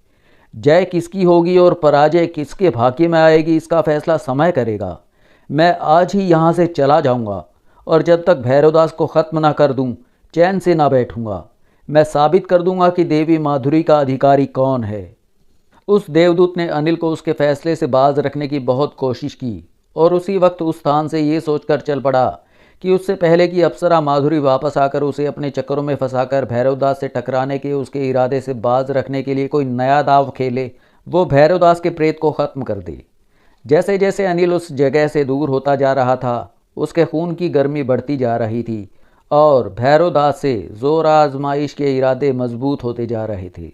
Speaker 1: जय किसकी होगी और पराजय किसके भाग्य में आएगी इसका फैसला समय करेगा। मैं आज ही यहाँ से चला जाऊँगा और जब तक भैरवदास को ख़त्म ना कर दूँ चैन से ना बैठूँगा। मैं साबित कर दूँगा कि देवी माधुरी का अधिकारी कौन है। उस देवदूत ने अनिल को उसके फैसले से बाज रखने की बहुत कोशिश की और उसी वक्त उस स्थान से ये सोचकर चल पड़ा कि उससे पहले कि अप्सरा माधुरी वापस आकर उसे अपने चक्करों में फंसाकर भैरवदास से टकराने के उसके इरादे से बाज रखने के लिए कोई नया दाव खेले, वो भैरवदास के प्रेत को ख़त्म कर दे। जैसे जैसे अनिल उस जगह से दूर होता जा रहा था उसके खून की गर्मी बढ़ती जा रही थी और भैरवदास से जोर आजमाइश के इरादे मजबूत होते जा रहे थे।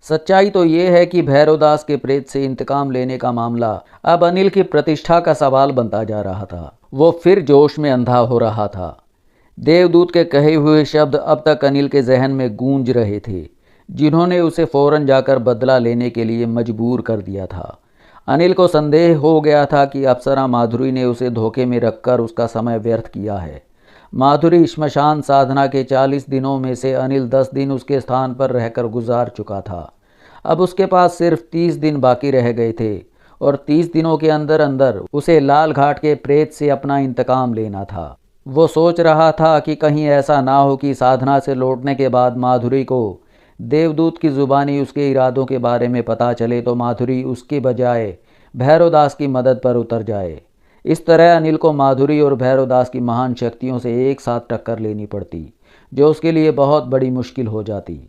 Speaker 1: सच्चाई तो ये है कि भैरवदास के प्रेत से इंतकाम लेने का मामला अब अनिल की प्रतिष्ठा का सवाल बनता जा रहा था। वो फिर जोश में अंधा हो रहा था। देवदूत के कहे हुए शब्द अब तक अनिल के जहन में गूंज रहे थे, जिन्होंने उसे फौरन जाकर बदला लेने के लिए मजबूर कर दिया था। अनिल को संदेह हो गया था कि अप्सरा माधुरी ने उसे धोखे में रखकर उसका समय व्यर्थ किया है। माधुरी श्मशान साधना के 40 दिनों में से अनिल 10 दिन उसके स्थान पर रहकर गुजार चुका था। अब उसके पास सिर्फ 30 दिन बाकी रह गए थे और 30 दिनों के अंदर अंदर उसे लाल घाट के प्रेत से अपना इंतकाम लेना था। वो सोच रहा था कि कहीं ऐसा ना हो कि साधना से लौटने के बाद माधुरी को देवदूत की जुबानी उसके इरादों के बारे में पता चले तो माधुरी उसके बजाय भैरवदास की मदद पर उतर जाए। इस तरह अनिल को माधुरी और भैरवदास की महान शक्तियों से एक साथ टक्कर लेनी पड़ती, जो उसके लिए बहुत बड़ी मुश्किल हो जाती।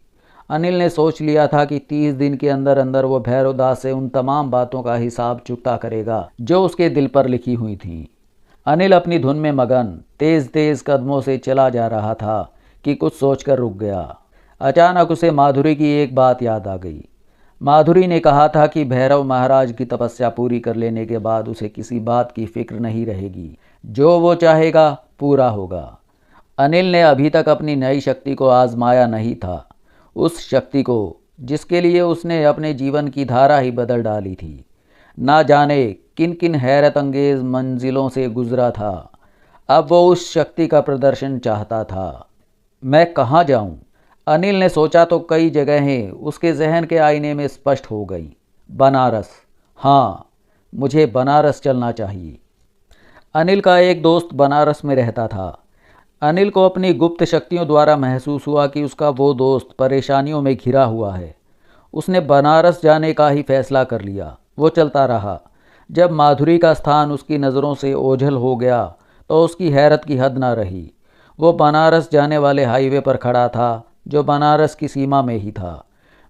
Speaker 1: अनिल ने सोच लिया था कि 30 दिन के अंदर अंदर वो भैरवदास से उन तमाम बातों का हिसाब चुकता करेगा जो उसके दिल पर लिखी हुई थीं। अनिल अपनी धुन में मगन तेज तेज कदमों से चला जा रहा था कि कुछ सोचकर रुक गया। अचानक उसे माधुरी की एक बात याद आ गई। माधुरी ने कहा था कि भैरव महाराज की तपस्या पूरी कर लेने के बाद उसे किसी बात की फिक्र नहीं रहेगी, जो वो चाहेगा पूरा होगा। अनिल ने अभी तक अपनी नई शक्ति को आजमाया नहीं था, उस शक्ति को जिसके लिए उसने अपने जीवन की धारा ही बदल डाली थी। ना जाने किन किन हैरत अंगेज मंजिलों से गुजरा था। अब वो उस शक्ति का प्रदर्शन चाहता था। मैं कहाँ जाऊँ? अनिल ने सोचा तो कई जगहें उसके जहन के आईने में स्पष्ट हो गई। बनारस, हाँ, मुझे बनारस चलना चाहिए। अनिल का एक दोस्त बनारस में रहता था। अनिल को अपनी गुप्त शक्तियों द्वारा महसूस हुआ कि उसका वो दोस्त परेशानियों में घिरा हुआ है। उसने बनारस जाने का ही फैसला कर लिया। वो चलता रहा। जब माधुरी का स्थान उसकी नज़रों से ओझल हो गया तो उसकी हैरत की हद न रही। वो बनारस जाने वाले हाईवे पर खड़ा था, जो बनारस की सीमा में ही था।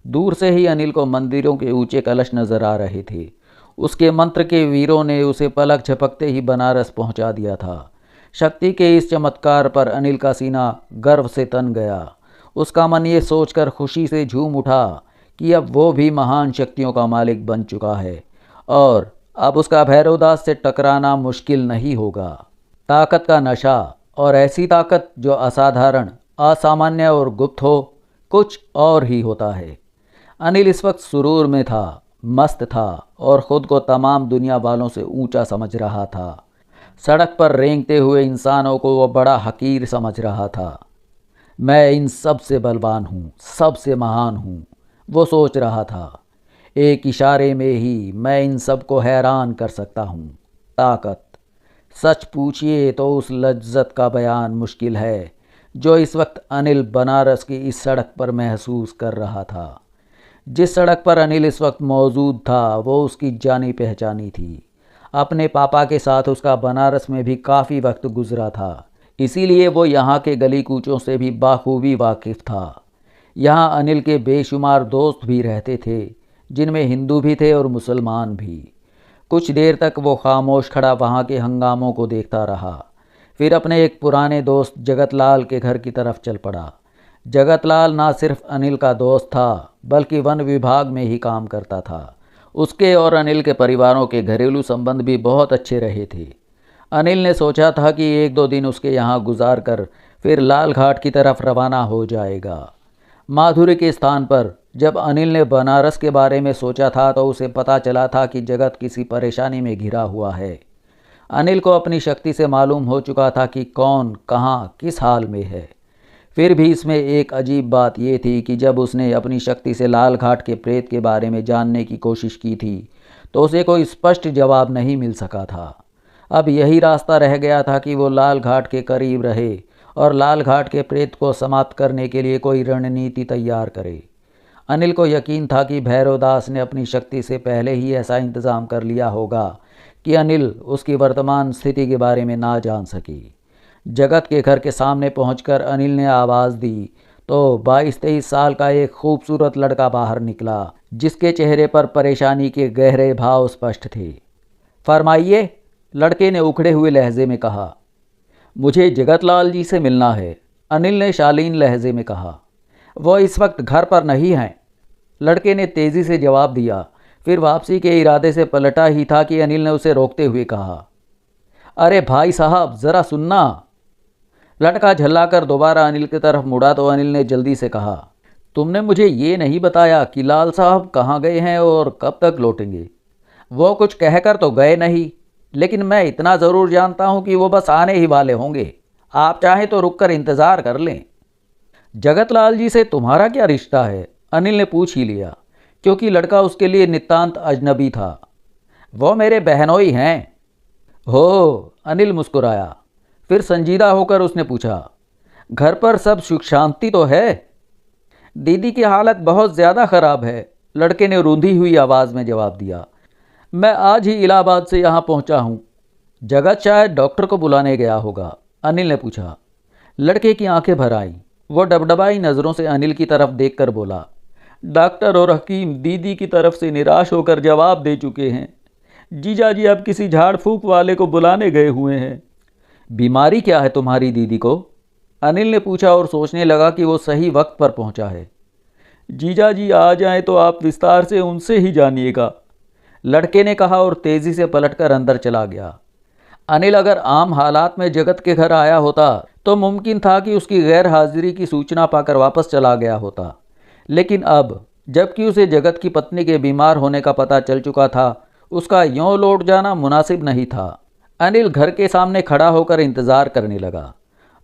Speaker 1: दूर से ही अनिल को मंदिरों के ऊंचे कलश नजर आ रहे थे। उसके मंत्र के वीरों ने उसे पलक झपकते ही बनारस पहुंचा दिया था। शक्ति के इस चमत्कार पर अनिल का सीना गर्व से तन गया। उसका मन ये सोचकर खुशी से झूम उठा कि अब वो भी महान शक्तियों का मालिक बन चुका है और अब उसका भैरवदास से टकराना मुश्किल नहीं होगा। ताकत का नशा, और ऐसी ताकत जो असाधारण, असामान्य और गुप्त हो, कुछ और ही होता है। अनिल इस वक्त सुरूर में था, मस्त था और ख़ुद को तमाम दुनिया वालों से ऊंचा समझ रहा था। सड़क पर रेंगते हुए इंसानों को वो बड़ा हकीर समझ रहा था। मैं इन सब से बलवान हूँ, सबसे महान हूँ, वो सोच रहा था। एक इशारे में ही मैं इन सब को हैरान कर सकता हूँ। ताकत, सच पूछिए तो उस लज्जत का बयान मुश्किल है जो इस वक्त अनिल बनारस की इस सड़क पर महसूस कर रहा था। जिस सड़क पर अनिल इस वक्त मौजूद था वो उसकी जानी पहचानी थी। अपने पापा के साथ उसका बनारस में भी काफ़ी वक्त गुजरा था, इसीलिए वो यहाँ के गली कूचों से भी बाखूबी वाकिफ़ था। यहाँ अनिल के बेशुमार दोस्त भी रहते थे, जिनमें हिंदू भी थे और मुसलमान भी। कुछ देर तक वो खामोश खड़ा वहाँ के हंगामों को देखता रहा। फिर अपने एक पुराने दोस्त जगतलाल के घर की तरफ चल पड़ा। जगतलाल ना सिर्फ अनिल का दोस्त था, बल्कि वन विभाग में ही काम करता था। उसके और अनिल के परिवारों के घरेलू संबंध भी बहुत अच्छे रहे थे। अनिल ने सोचा था कि 1-2 दिन उसके यहाँ गुजार कर फिर लाल घाट की तरफ रवाना हो जाएगा। माधुरी के स्थान पर जब अनिल ने बनारस के बारे में सोचा था तो उसे पता चला था कि जगत किसी परेशानी में घिरा हुआ है। अनिल को अपनी शक्ति से मालूम हो चुका था कि कौन कहाँ किस हाल में है। फिर भी इसमें एक अजीब बात यह थी कि जब उसने अपनी शक्ति से लाल घाट के प्रेत के बारे में जानने की कोशिश की थी तो उसे कोई स्पष्ट जवाब नहीं मिल सका था। अब यही रास्ता रह गया था कि वो लाल घाट के करीब रहे और लाल घाट के प्रेत को समाप्त करने के लिए कोई रणनीति तैयार करे। अनिल को यकीन था कि भैरवदास ने अपनी शक्ति से पहले ही ऐसा इंतज़ाम कर लिया होगा कि अनिल उसकी वर्तमान स्थिति के बारे में ना जान सके। जगत के घर के सामने पहुंचकर अनिल ने आवाज़ दी तो 22-23 साल का एक खूबसूरत लड़का बाहर निकला, जिसके चेहरे पर परेशानी के गहरे भाव स्पष्ट थे। फरमाइए, लड़के ने उखड़े हुए लहजे में कहा। मुझे जगतलाल जी से मिलना है, अनिल ने शालीन लहजे में कहा। वो इस वक्त घर पर नहीं हैं, लड़के ने तेज़ी से जवाब दिया। फिर वापसी के इरादे से पलटा ही था कि अनिल ने उसे रोकते हुए कहा, अरे भाई साहब ज़रा सुनना। लड़का झल्लाकर दोबारा अनिल की तरफ मुड़ा तो अनिल ने जल्दी से कहा, तुमने मुझे ये नहीं बताया कि लाल साहब कहाँ गए हैं और कब तक लौटेंगे। वो कुछ कहकर तो गए नहीं, लेकिन मैं इतना ज़रूर जानता हूँ कि वो बस आने ही वाले होंगे। आप चाहें तो रुककर इंतज़ार कर लें। जगतलाल जी से तुम्हारा क्या रिश्ता है? अनिल ने पूछ ही लिया, क्योंकि लड़का उसके लिए नितांत अजनबी था। वो मेरे बहनोई हैं। हो, अनिल मुस्कुराया। फिर संजीदा होकर उसने पूछा, घर पर सब सुख शांति तो है? दीदी की हालत बहुत ज़्यादा ख़राब है, लड़के ने रूंधी हुई आवाज़ में जवाब दिया। मैं आज ही इलाहाबाद से यहाँ पहुँचा हूँ। जगत शायद डॉक्टर को बुलाने गया होगा, अनिल ने पूछा। लड़के की आंखें भर आईं। वो डबडबाई नज़रों से अनिल की तरफ देखकर बोला, डॉक्टर और हकीम दीदी की तरफ से निराश होकर जवाब दे चुके हैं। जीजा जी अब किसी झाड़ फूक वाले को बुलाने गए हुए हैं। बीमारी क्या है तुम्हारी दीदी को? अनिल ने पूछा और सोचने लगा कि वो सही वक्त पर पहुंचा है। जीजा जी आ जाएं तो आप विस्तार से उनसे ही जानिएगा, लड़के ने कहा और तेज़ी से पलटकर अंदर चला गया। अनिल अगर आम हालात में जगत के घर आया होता तो मुमकिन था कि उसकी गैर हाजिरी की सूचना पाकर वापस चला गया होता, लेकिन अब जबकि उसे जगत की पत्नी के बीमार होने का पता चल चुका था, उसका यों लौट जाना मुनासिब नहीं था। अनिल घर के सामने खड़ा होकर इंतज़ार करने लगा,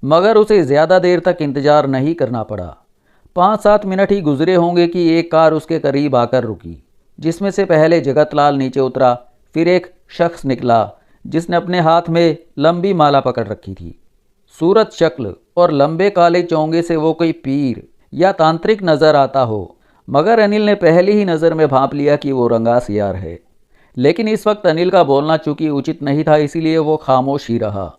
Speaker 1: मगर उसे ज़्यादा देर तक इंतज़ार नहीं करना पड़ा। 5-7 मिनट ही गुजरे होंगे कि एक कार उसके करीब आकर रुकी, जिसमें से पहले जगतलाल नीचे उतरा। फिर एक शख्स निकला जिसने अपने हाथ में लंबी माला पकड़ रखी थी। सूरत शक्ल और लंबे काले चोंगे से वो कोई पीर या तांत्रिक नज़र आता हो, मगर अनिल ने पहली ही नज़र में भांप लिया कि वो रंगासियार है। लेकिन इस वक्त अनिल का बोलना चूंकि उचित नहीं था, इसीलिए वो खामोश ही रहा।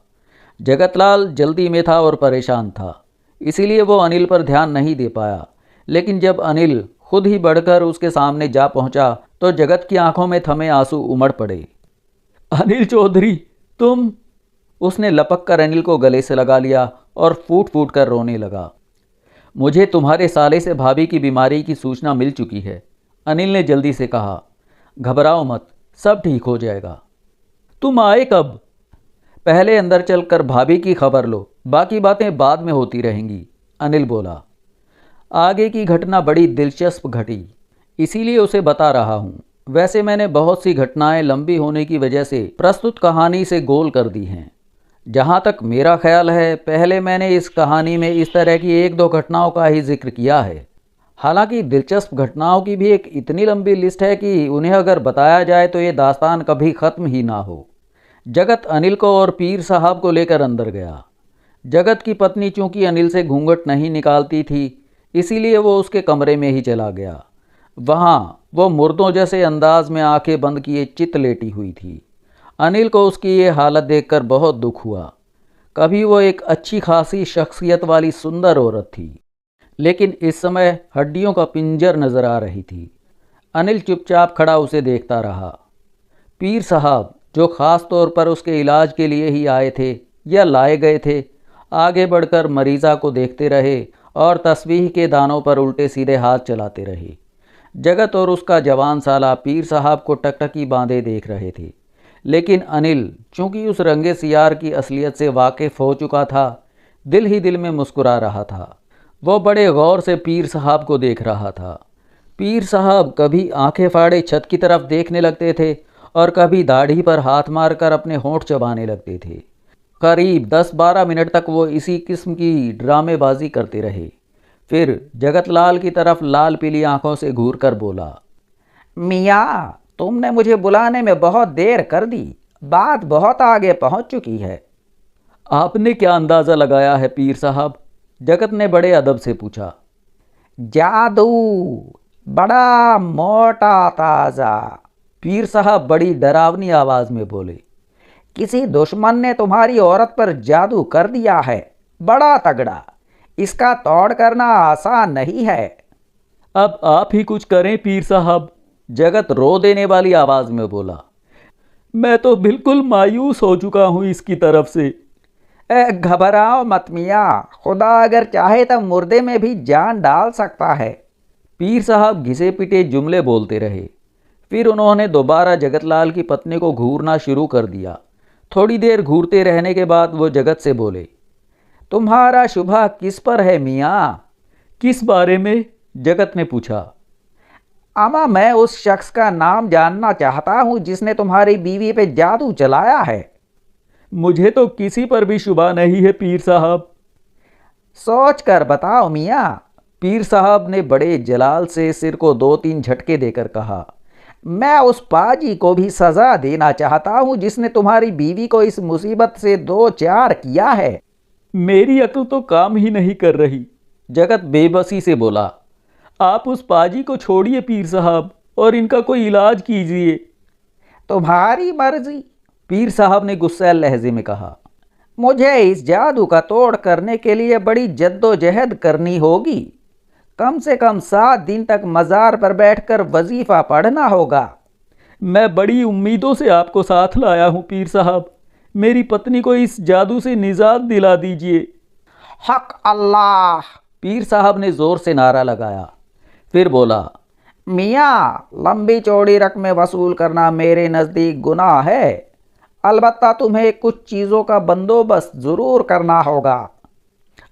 Speaker 1: जगतलाल जल्दी में था और परेशान था, इसीलिए वो अनिल पर ध्यान नहीं दे पाया। लेकिन जब अनिल खुद ही बढ़कर उसके सामने जा पहुंचा तो जगत की आंखों में थमे आंसू उमड़ पड़े। अनिल चौधरी, तुम? उसने लपक कर अनिल को गले से लगा लिया और फूट फूट कर रोने लगा। मुझे तुम्हारे साले से भाभी की बीमारी की सूचना मिल चुकी है, अनिल ने जल्दी से कहा। घबराओ मत, सब ठीक हो जाएगा। तुम आए कब? पहले अंदर चलकर भाभी की खबर लो, बाकी बातें बाद में होती रहेंगी, अनिल बोला। आगे की घटना बड़ी दिलचस्प घटी, इसीलिए उसे बता रहा हूँ। वैसे मैंने बहुत सी घटनाएं लंबी होने की वजह से प्रस्तुत कहानी से गोल कर दी हैं। जहाँ तक मेरा ख्याल है, पहले मैंने इस कहानी में इस तरह की 1-2 घटनाओं का ही जिक्र किया है। हालांकि दिलचस्प घटनाओं की भी एक इतनी लंबी लिस्ट है कि उन्हें अगर बताया जाए तो ये दास्तान कभी ख़त्म ही ना हो। जगत अनिल को और पीर साहब को लेकर अंदर गया। जगत की पत्नी चूंकि अनिल से घूंघट नहीं निकालती थी, इसीलिए वो उसके कमरे में ही चला गया। वहाँ वो मुर्दों जैसे अंदाज में आंखें बंद किए चित लेटी हुई थी। अनिल को उसकी ये हालत देखकर बहुत दुख हुआ। कभी वो एक अच्छी खासी शख्सियत वाली सुंदर औरत थी, लेकिन इस समय हड्डियों का पिंजर नजर आ रही थी। अनिल चुपचाप खड़ा उसे देखता रहा। पीर साहब, जो ख़ास तौर पर उसके इलाज के लिए ही आए थे या लाए गए थे, आगे बढ़कर मरीज़ा को देखते रहे और तस्बीह के दानों पर उल्टे सीधे हाथ चलाते रहे। जगत और उसका जवान साला पीर साहब को टकटकी बांधे देख रहे थे, लेकिन अनिल चूंकि उस रंगे सियार की असलियत से वाकिफ़ हो चुका था, दिल ही दिल में मुस्कुरा रहा था। वो बड़े गौर से पीर साहब को देख रहा था। पीर साहब कभी आंखें फाड़े छत की तरफ देखने लगते थे और कभी दाढ़ी पर हाथ मारकर अपने होंठ चबाने लगते थे। करीब 10-12 मिनट तक वो इसी किस्म की ड्रामेबाजी करते रहे। फिर जगतलाल की तरफ लाल पीली आंखों से घूर कर बोला, मियाँ, तुमने मुझे बुलाने में बहुत देर कर दी, बात बहुत आगे पहुंच चुकी है। आपने क्या अंदाज़ा लगाया है पीर साहब? जगत ने बड़े अदब से पूछा। जादू, बड़ा मोटा ताज़ा, पीर साहब बड़ी डरावनी आवाज़ में बोले। किसी दुश्मन ने तुम्हारी औरत पर जादू कर दिया है, बड़ा तगड़ा। इसका तोड़ करना आसान नहीं है। अब आप ही कुछ करें पीर साहब, जगत रो देने वाली आवाज़ में बोला। मैं तो बिल्कुल मायूस हो चुका हूँ इसकी तरफ से। घबराओ मत मियाँ, खुदा अगर चाहे तो मुर्दे में भी जान डाल सकता है। पीर साहब घिसे पिटे जुमले बोलते रहे। फिर उन्होंने दोबारा जगतलाल की पत्नी को घूरना शुरू कर दिया। थोड़ी देर घूरते रहने के बाद वो जगत से बोले, तुम्हारा शुबा किस पर है मियाँ? किस बारे में? जगत ने पूछा।
Speaker 2: अमा मैं उस शख्स का नाम जानना चाहता हूं जिसने तुम्हारी बीवी पे जादू चलाया है।
Speaker 1: मुझे तो किसी पर भी शुबा नहीं है पीर साहब।
Speaker 2: सोच कर बताओ मियाँ।
Speaker 1: पीर साहब ने बड़े जलाल से सिर को 2-3 झटके देकर कहा।
Speaker 2: मैं उस पाजी को भी सजा देना चाहता हूं जिसने तुम्हारी बीवी को इस मुसीबत से दो चार किया है।
Speaker 1: मेरी अक्ल तो काम ही नहीं कर रही, जगत बेबसी से बोला। आप उस पाजी को छोड़िए पीर साहब और इनका कोई इलाज कीजिए।
Speaker 2: तुम्हारी मर्जी,
Speaker 1: पीर साहब ने गुस्सैल लहजे में कहा।
Speaker 2: मुझे इस जादू का तोड़ करने के लिए बड़ी जद्दोजहद करनी होगी। कम से कम 7 दिन तक मज़ार पर बैठकर वजीफा पढ़ना होगा।
Speaker 1: मैं बड़ी उम्मीदों से आपको साथ लाया हूं पीर साहब। मेरी पत्नी को इस जादू से निजात दिला दीजिए।
Speaker 2: हक अल्लाह,
Speaker 1: पीर साहब ने जोर से नारा लगाया। फिर बोला,
Speaker 2: मियाँ लंबी चौड़ी रकमें वसूल करना मेरे नज़दीक गुनाह है। अलबत्ता तुम्हें कुछ चीज़ों का बंदोबस्त ज़रूर करना होगा।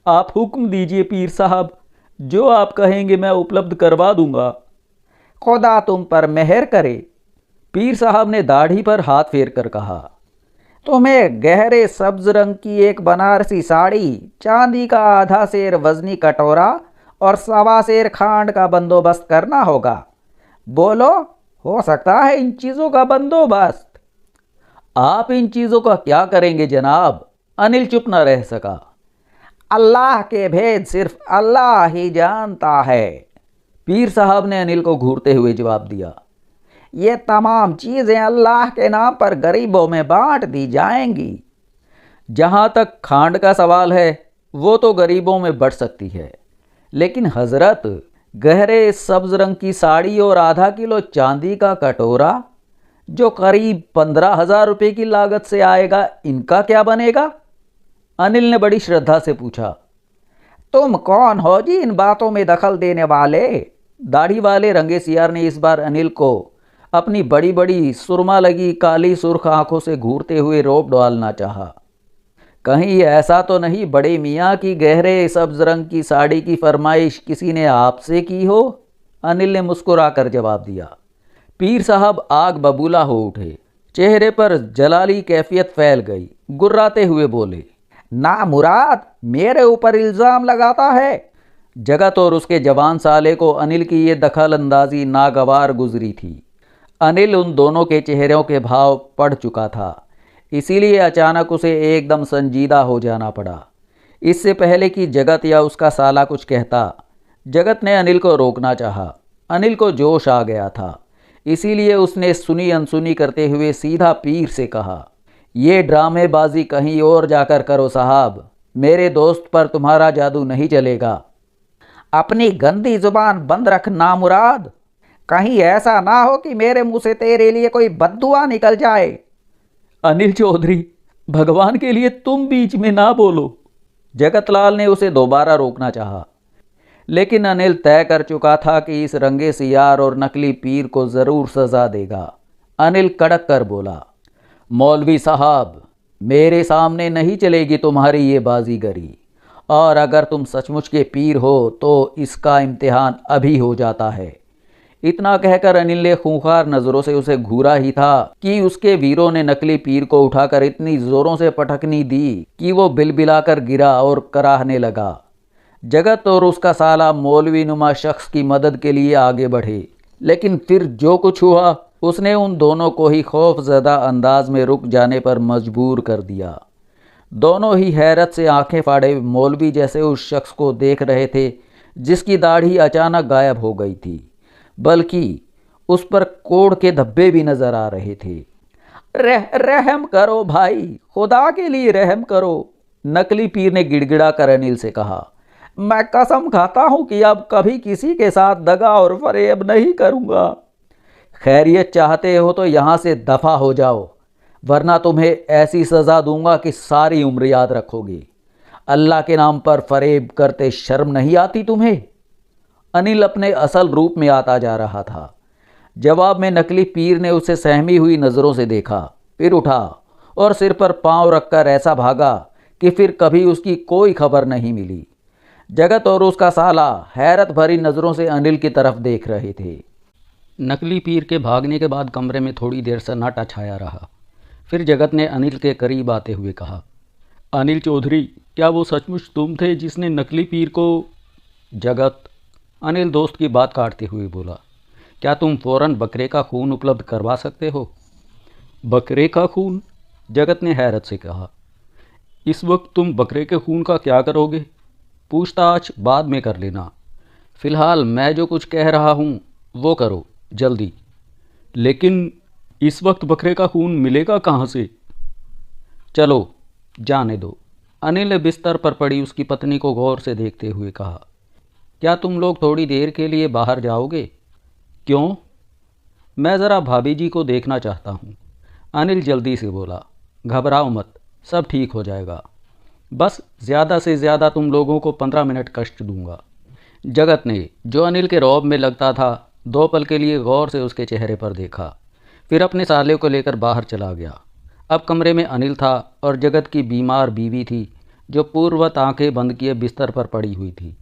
Speaker 1: आप हुक्म दीजिए पीर साहब, जो आप कहेंगे मैं उपलब्ध करवा दूंगा।
Speaker 2: खुदा तुम पर मेहर करे।
Speaker 1: पीर साहब ने दाढ़ी पर हाथ फेर कर कहा।
Speaker 2: तुम्हें गहरे सब्ज रंग की एक बनारसी साड़ी, चांदी का आधा सेर वजनी कटोरा और 1.25 सेर खांड का बंदोबस्त करना होगा। बोलो, हो सकता है इन चीज़ों का बंदोबस्त।
Speaker 1: आप इन चीज़ों का क्या करेंगे जनाब? अनिल चुप न रह सका।
Speaker 2: अल्लाह के भेद सिर्फ अल्लाह ही जानता है,
Speaker 1: पीर साहब ने अनिल को घूरते हुए जवाब दिया।
Speaker 2: ये तमाम चीज़ें अल्लाह के नाम पर गरीबों में बांट दी जाएंगी।
Speaker 1: जहाँ तक खांड का सवाल है वो तो गरीबों में बढ़ सकती है, लेकिन हजरत गहरे सब्ज रंग की साड़ी और आधा किलो चांदी का कटोरा जो करीब 15,000 रुपये की लागत से आएगा, इनका क्या बनेगा? अनिल ने बड़ी श्रद्धा से पूछा।
Speaker 2: तुम कौन हो जी इन बातों में दखल देने वाले?
Speaker 1: दाढ़ी वाले रंगे सियार ने इस बार अनिल को अपनी बड़ी बड़ी सुरमा लगी काली सुर्ख आंखों से घूरते हुए रोब डालना चाहा। कहीं ऐसा तो नहीं बड़े मियाँ की गहरे सब्ज रंग की साड़ी की फरमाइश किसी ने आपसे की हो? अनिल ने मुस्कुराकर जवाब दिया। पीर साहब आग बबूला हो उठे। चेहरे पर जलाली कैफियत फैल गई। गुर्राते हुए बोले,
Speaker 2: ना मुराद मेरे ऊपर इल्ज़ाम लगाता है।
Speaker 1: जगत और उसके जवान साले को अनिल की ये दखल अंदाजी नागवार गुजरी थी। अनिल उन दोनों के चेहरों के भाव पढ़ चुका था, इसीलिए अचानक उसे एकदम संजीदा हो जाना पड़ा। इससे पहले कि जगत या उसका साला कुछ कहता, जगत ने अनिल को रोकना चाहा। अनिल को जोश आ गया था, इसीलिए उसने सुनी अनसुनी करते हुए सीधा पीर से कहा, ये ड्रामेबाजी कहीं और जाकर करो साहब, मेरे दोस्त पर तुम्हारा जादू नहीं चलेगा।
Speaker 2: अपनी गंदी जुबान बंद रख नामुराद, कहीं ऐसा ना हो कि मेरे मुंह से तेरे लिए कोई बद्दुआ निकल जाए।
Speaker 1: अनिल चौधरी, भगवान के लिए तुम बीच में ना बोलो। जगतलाल ने उसे दोबारा रोकना चाहा, लेकिन अनिल तय कर चुका था कि इस रंगे सियार और नकली पीर को ज़रूर सज़ा देगा। अनिल कड़क कर बोला, मौलवी साहब, मेरे सामने नहीं चलेगी तुम्हारी ये बाजीगरी, और अगर तुम सचमुच के पीर हो तो इसका इम्तिहान अभी हो जाता है। इतना कहकर अनिल ने खूंखार नज़रों से उसे घूरा ही था कि उसके वीरों ने नकली पीर को उठाकर इतनी ज़ोरों से पटकनी दी कि वो बिलबिलाकर गिरा और कराहने लगा। जगत और उसका साला मौलवी नुमा शख्स की मदद के लिए आगे बढ़े, लेकिन फिर जो कुछ हुआ उसने उन दोनों को ही खौफजदा अंदाज में रुक जाने पर मजबूर कर दिया। दोनों ही हैरत से आंखें फाड़े मौलवी जैसे उस शख्स को देख रहे थे जिसकी दाढ़ी अचानक गायब हो गई थी, बल्कि उस पर कोड़ के धब्बे भी नजर आ रहे थे। रहम करो भाई, खुदा के लिए रहम करो, नकली पीर ने गिड़गिड़ा कर अनिल से कहा।
Speaker 2: मैं कसम खाता हूं कि अब कभी किसी के साथ दगा और फरेब नहीं करूंगा।
Speaker 1: खैरियत चाहते हो तो यहाँ से दफ़ा हो जाओ, वरना तुम्हें ऐसी सज़ा दूंगा कि सारी उम्र याद रखोगे। अल्लाह के नाम पर फरेब करते शर्म नहीं आती तुम्हें? अनिल अपने असल रूप में आता जा रहा था। जवाब में नकली पीर ने उसे सहमी हुई नज़रों से देखा, फिर उठा और सिर पर पांव रखकर ऐसा भागा कि फिर कभी उसकी कोई खबर नहीं मिली। जगत और उसका साला हैरत भरी नज़रों से अनिल की तरफ देख रहे थे। नकली पीर के भागने के बाद कमरे में थोड़ी देर सन्नाटा छाया रहा। फिर जगत ने अनिल के करीब आते हुए कहा, अनिल चौधरी, क्या वो सचमुच तुम थे जिसने नकली पीर को? जगत, अनिल दोस्त की बात काटते हुए बोला, क्या तुम फ़ौरन बकरे का खून उपलब्ध करवा सकते हो? बकरे का खून? जगत ने हैरत से कहा, इस वक्त तुम बकरे के खून का क्या करोगे? पूछताछ बाद में कर लेना, फ़िलहाल मैं जो कुछ कह रहा हूँ वो करो जल्दी। लेकिन इस वक्त बकरे का खून मिलेगा कहाँ से? चलो जाने दो। अनिल ने बिस्तर पर पड़ी उसकी पत्नी को गौर से देखते हुए कहा, क्या तुम लोग थोड़ी देर के लिए बाहर जाओगे? क्यों? मैं ज़रा भाभी जी को देखना चाहता हूँ। अनिल जल्दी से बोला, घबराओ मत, सब ठीक हो जाएगा। बस ज़्यादा से ज़्यादा तुम लोगों को 15 मिनट कष्ट दूंगा। जगत ने, जो अनिल के रौब में लगता था, 2 पल के लिए गौर से उसके चेहरे पर देखा, फिर अपने साले को लेकर बाहर चला गया। अब कमरे में अनिल था और जगत की बीमार बीवी थी, जो पूर्ववत आंखें बंद किए बिस्तर पर पड़ी हुई थी।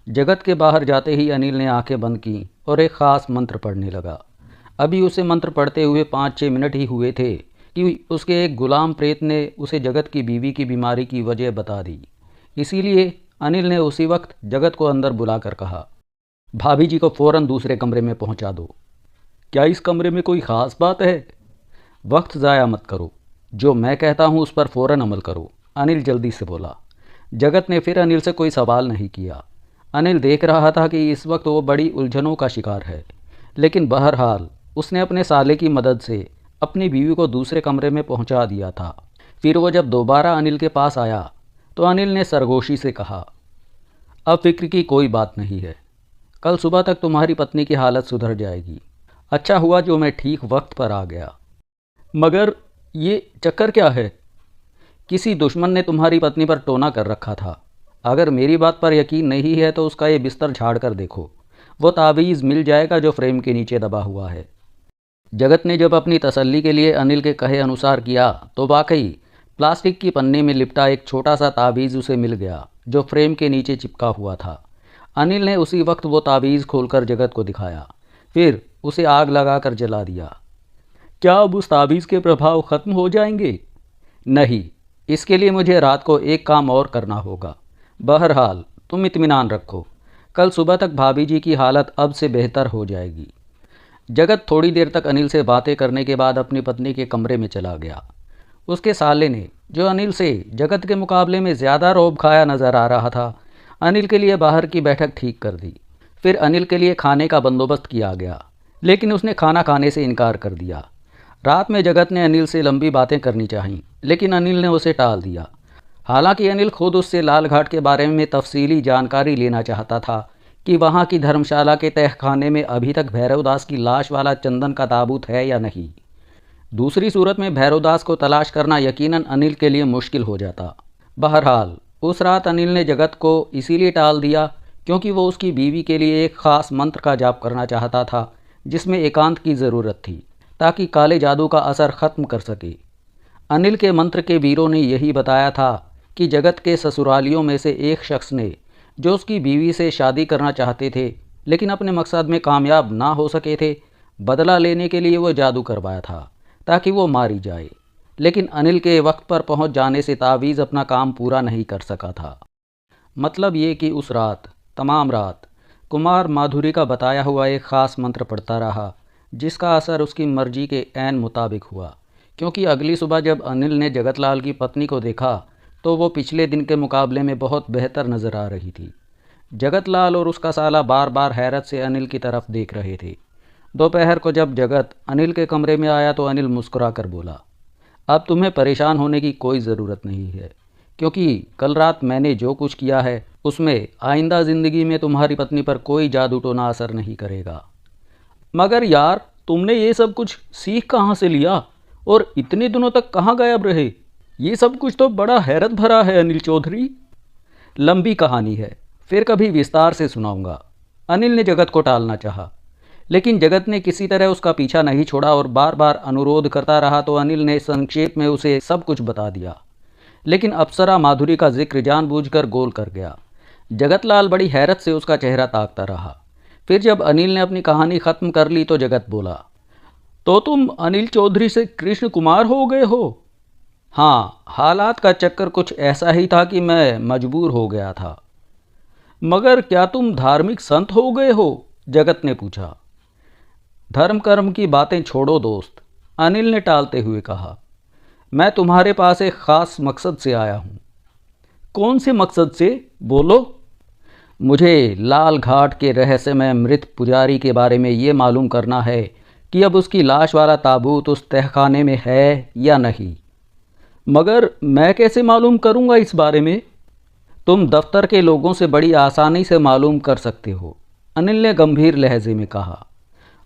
Speaker 1: जगत के बाहर जाते ही अनिल ने आंखें बंद की और एक ख़ास मंत्र पढ़ने लगा। अभी उसे मंत्र पढ़ते हुए 5-6 मिनट ही हुए थे कि उसके एक गुलाम प्रेत ने उसे जगत की बीवी की बीमारी की वजह बता दी। इसीलिए अनिल ने उसी वक्त जगत को अंदर बुलाकर कहा, भाभी जी को फ़ौरन दूसरे कमरे में पहुंचा दो। क्या इस कमरे में कोई ख़ास बात है? वक्त ज़ाया मत करो, जो मैं कहता हूँ उस पर फ़ौरन अमल करो, अनिल जल्दी से बोला। जगत ने फिर अनिल से कोई सवाल नहीं किया। अनिल देख रहा था कि इस वक्त वो बड़ी उलझनों का शिकार है, लेकिन बहरहाल उसने अपने साले की मदद से अपनी बीवी को दूसरे कमरे में पहुंचा दिया था। फिर वो जब दोबारा अनिल के पास आया तो अनिल ने सरगोशी से कहा, अब फिक्र की कोई बात नहीं है, कल सुबह तक तुम्हारी पत्नी की हालत सुधर जाएगी। अच्छा हुआ जो मैं ठीक वक्त पर आ गया। मगर ये चक्कर क्या है? किसी दुश्मन ने तुम्हारी पत्नी पर टोना कर रखा था। अगर मेरी बात पर यकीन नहीं है तो उसका ये बिस्तर झाड़ कर देखो, वो तावीज़ मिल जाएगा जो फ्रेम के नीचे दबा हुआ है। जगत ने जब अपनी तसल्ली के लिए अनिल के कहे अनुसार किया तो वाकई प्लास्टिक की पन्नी में लिपटा एक छोटा सा तावीज़ उसे मिल गया, जो फ्रेम के नीचे चिपका हुआ था। अनिल ने उसी वक्त वो तावीज़ खोलकर जगत को दिखाया, फिर उसे आग लगाकर जला दिया। क्या अब उस तावीज़ के प्रभाव ख़त्म हो जाएंगे? नहीं, इसके लिए मुझे रात को एक काम और करना होगा। बहरहाल तुम इत्मीनान रखो, कल सुबह तक भाभी जी की हालत अब से बेहतर हो जाएगी। जगत थोड़ी देर तक अनिल से बातें करने के बाद अपनी पत्नी के कमरे में चला गया। उसके साले ने, जो अनिल से जगत के मुकाबले में ज़्यादा रौब खाया नज़र आ रहा था, अनिल के लिए बाहर की बैठक ठीक कर दी। फिर अनिल के लिए खाने का बंदोबस्त किया गया, लेकिन उसने खाना खाने से इनकार कर दिया। रात में जगत ने अनिल से लंबी बातें करनी चाहीं, लेकिन अनिल ने उसे टाल दिया। हालांकि अनिल खुद उससे लाल घाट के बारे में तफसीली जानकारी लेना चाहता था कि वहाँ की धर्मशाला के तहखाने में अभी तक भैरवदास की लाश वाला चंदन का ताबूत है या नहीं। दूसरी सूरत में भैरवदास को तलाश करना यकीनन अनिल के लिए मुश्किल हो जाता। बहरहाल उस रात अनिल ने जगत को इसीलिए टाल दिया क्योंकि वो उसकी बीवी के लिए एक ख़ास मंत्र का जाप करना चाहता था, जिसमें एकांत की ज़रूरत थी ताकि काले जादू का असर ख़त्म कर सके। अनिल के मंत्र के वीरों ने यही बताया था कि जगत के ससुरालियों में से एक शख्स ने, जो उसकी बीवी से शादी करना चाहते थे लेकिन अपने मकसद में कामयाब ना हो सके थे, बदला लेने के लिए वो जादू करवाया था ताकि वो मारी जाए। लेकिन अनिल के वक्त पर पहुंच जाने से तावीज़ अपना काम पूरा नहीं कर सका था। मतलब ये कि उस रात, तमाम रात, कुमार माधुरी का बताया हुआ एक ख़ास मंत्र पढ़ता रहा, जिसका असर उसकी मर्जी के ऐन मुताबिक हुआ। क्योंकि अगली सुबह जब अनिल ने जगतलाल की पत्नी को देखा तो वो पिछले दिन के मुकाबले में बहुत बेहतर नज़र आ रही थी। जगतलाल और उसका साला बार बार हैरत से अनिल की तरफ देख रहे थे। दोपहर को जब जगत अनिल के कमरे में आया तो अनिल मुस्कुरा कर बोला, अब तुम्हें परेशान होने की कोई ज़रूरत नहीं है, क्योंकि कल रात मैंने जो कुछ किया है उसमें आइंदा ज़िंदगी में तुम्हारी पत्नी पर कोई जादू टोना असर नहीं करेगा। मगर यार, तुमने ये सब कुछ सीख कहाँ से लिया और इतने दिनों तक कहाँ गायब रहे? ये सब कुछ तो बड़ा हैरत भरा है अनिल चौधरी। लंबी कहानी है, फिर कभी विस्तार से सुनाऊंगा। अनिल ने जगत को टालना चाहा, लेकिन जगत ने किसी तरह उसका पीछा नहीं छोड़ा और बार बार अनुरोध करता रहा तो अनिल ने संक्षेप में उसे सब कुछ बता दिया। लेकिन अप्सरा माधुरी का जिक्र जानबूझकर गोल कर गया। जगतलाल बड़ी हैरत से उसका चेहरा ताकता रहा। फिर जब अनिल ने अपनी कहानी ख़त्म कर ली तो जगत बोला, तो तुम अनिल चौधरी से कृष्ण कुमार हो गए हो? हाँ, हालात का चक्कर कुछ ऐसा ही था कि मैं मजबूर हो गया था। मगर क्या तुम धार्मिक संत हो गए हो? जगत ने पूछा। धर्म कर्म की बातें छोड़ो दोस्त, अनिल ने टालते हुए कहा। मैं तुम्हारे पास एक ख़ास मकसद से आया हूँ। कौन से मकसद से? बोलो। मुझे लाल घाट के रहस्यमय मृत पुजारी के बारे में ये मालूम करना है कि अब उसकी लाश वाला ताबूत उस तहखाने में है या नहीं। मगर मैं कैसे मालूम करूँगा इस बारे में? तुम दफ्तर के लोगों से बड़ी आसानी से मालूम कर सकते हो, अनिल ने गंभीर लहजे में कहा।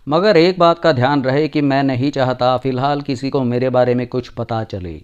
Speaker 1: मगर एक बात का ध्यान रहे कि मैं नहीं चाहता फ़िलहाल किसी को मेरे बारे में कुछ पता चले।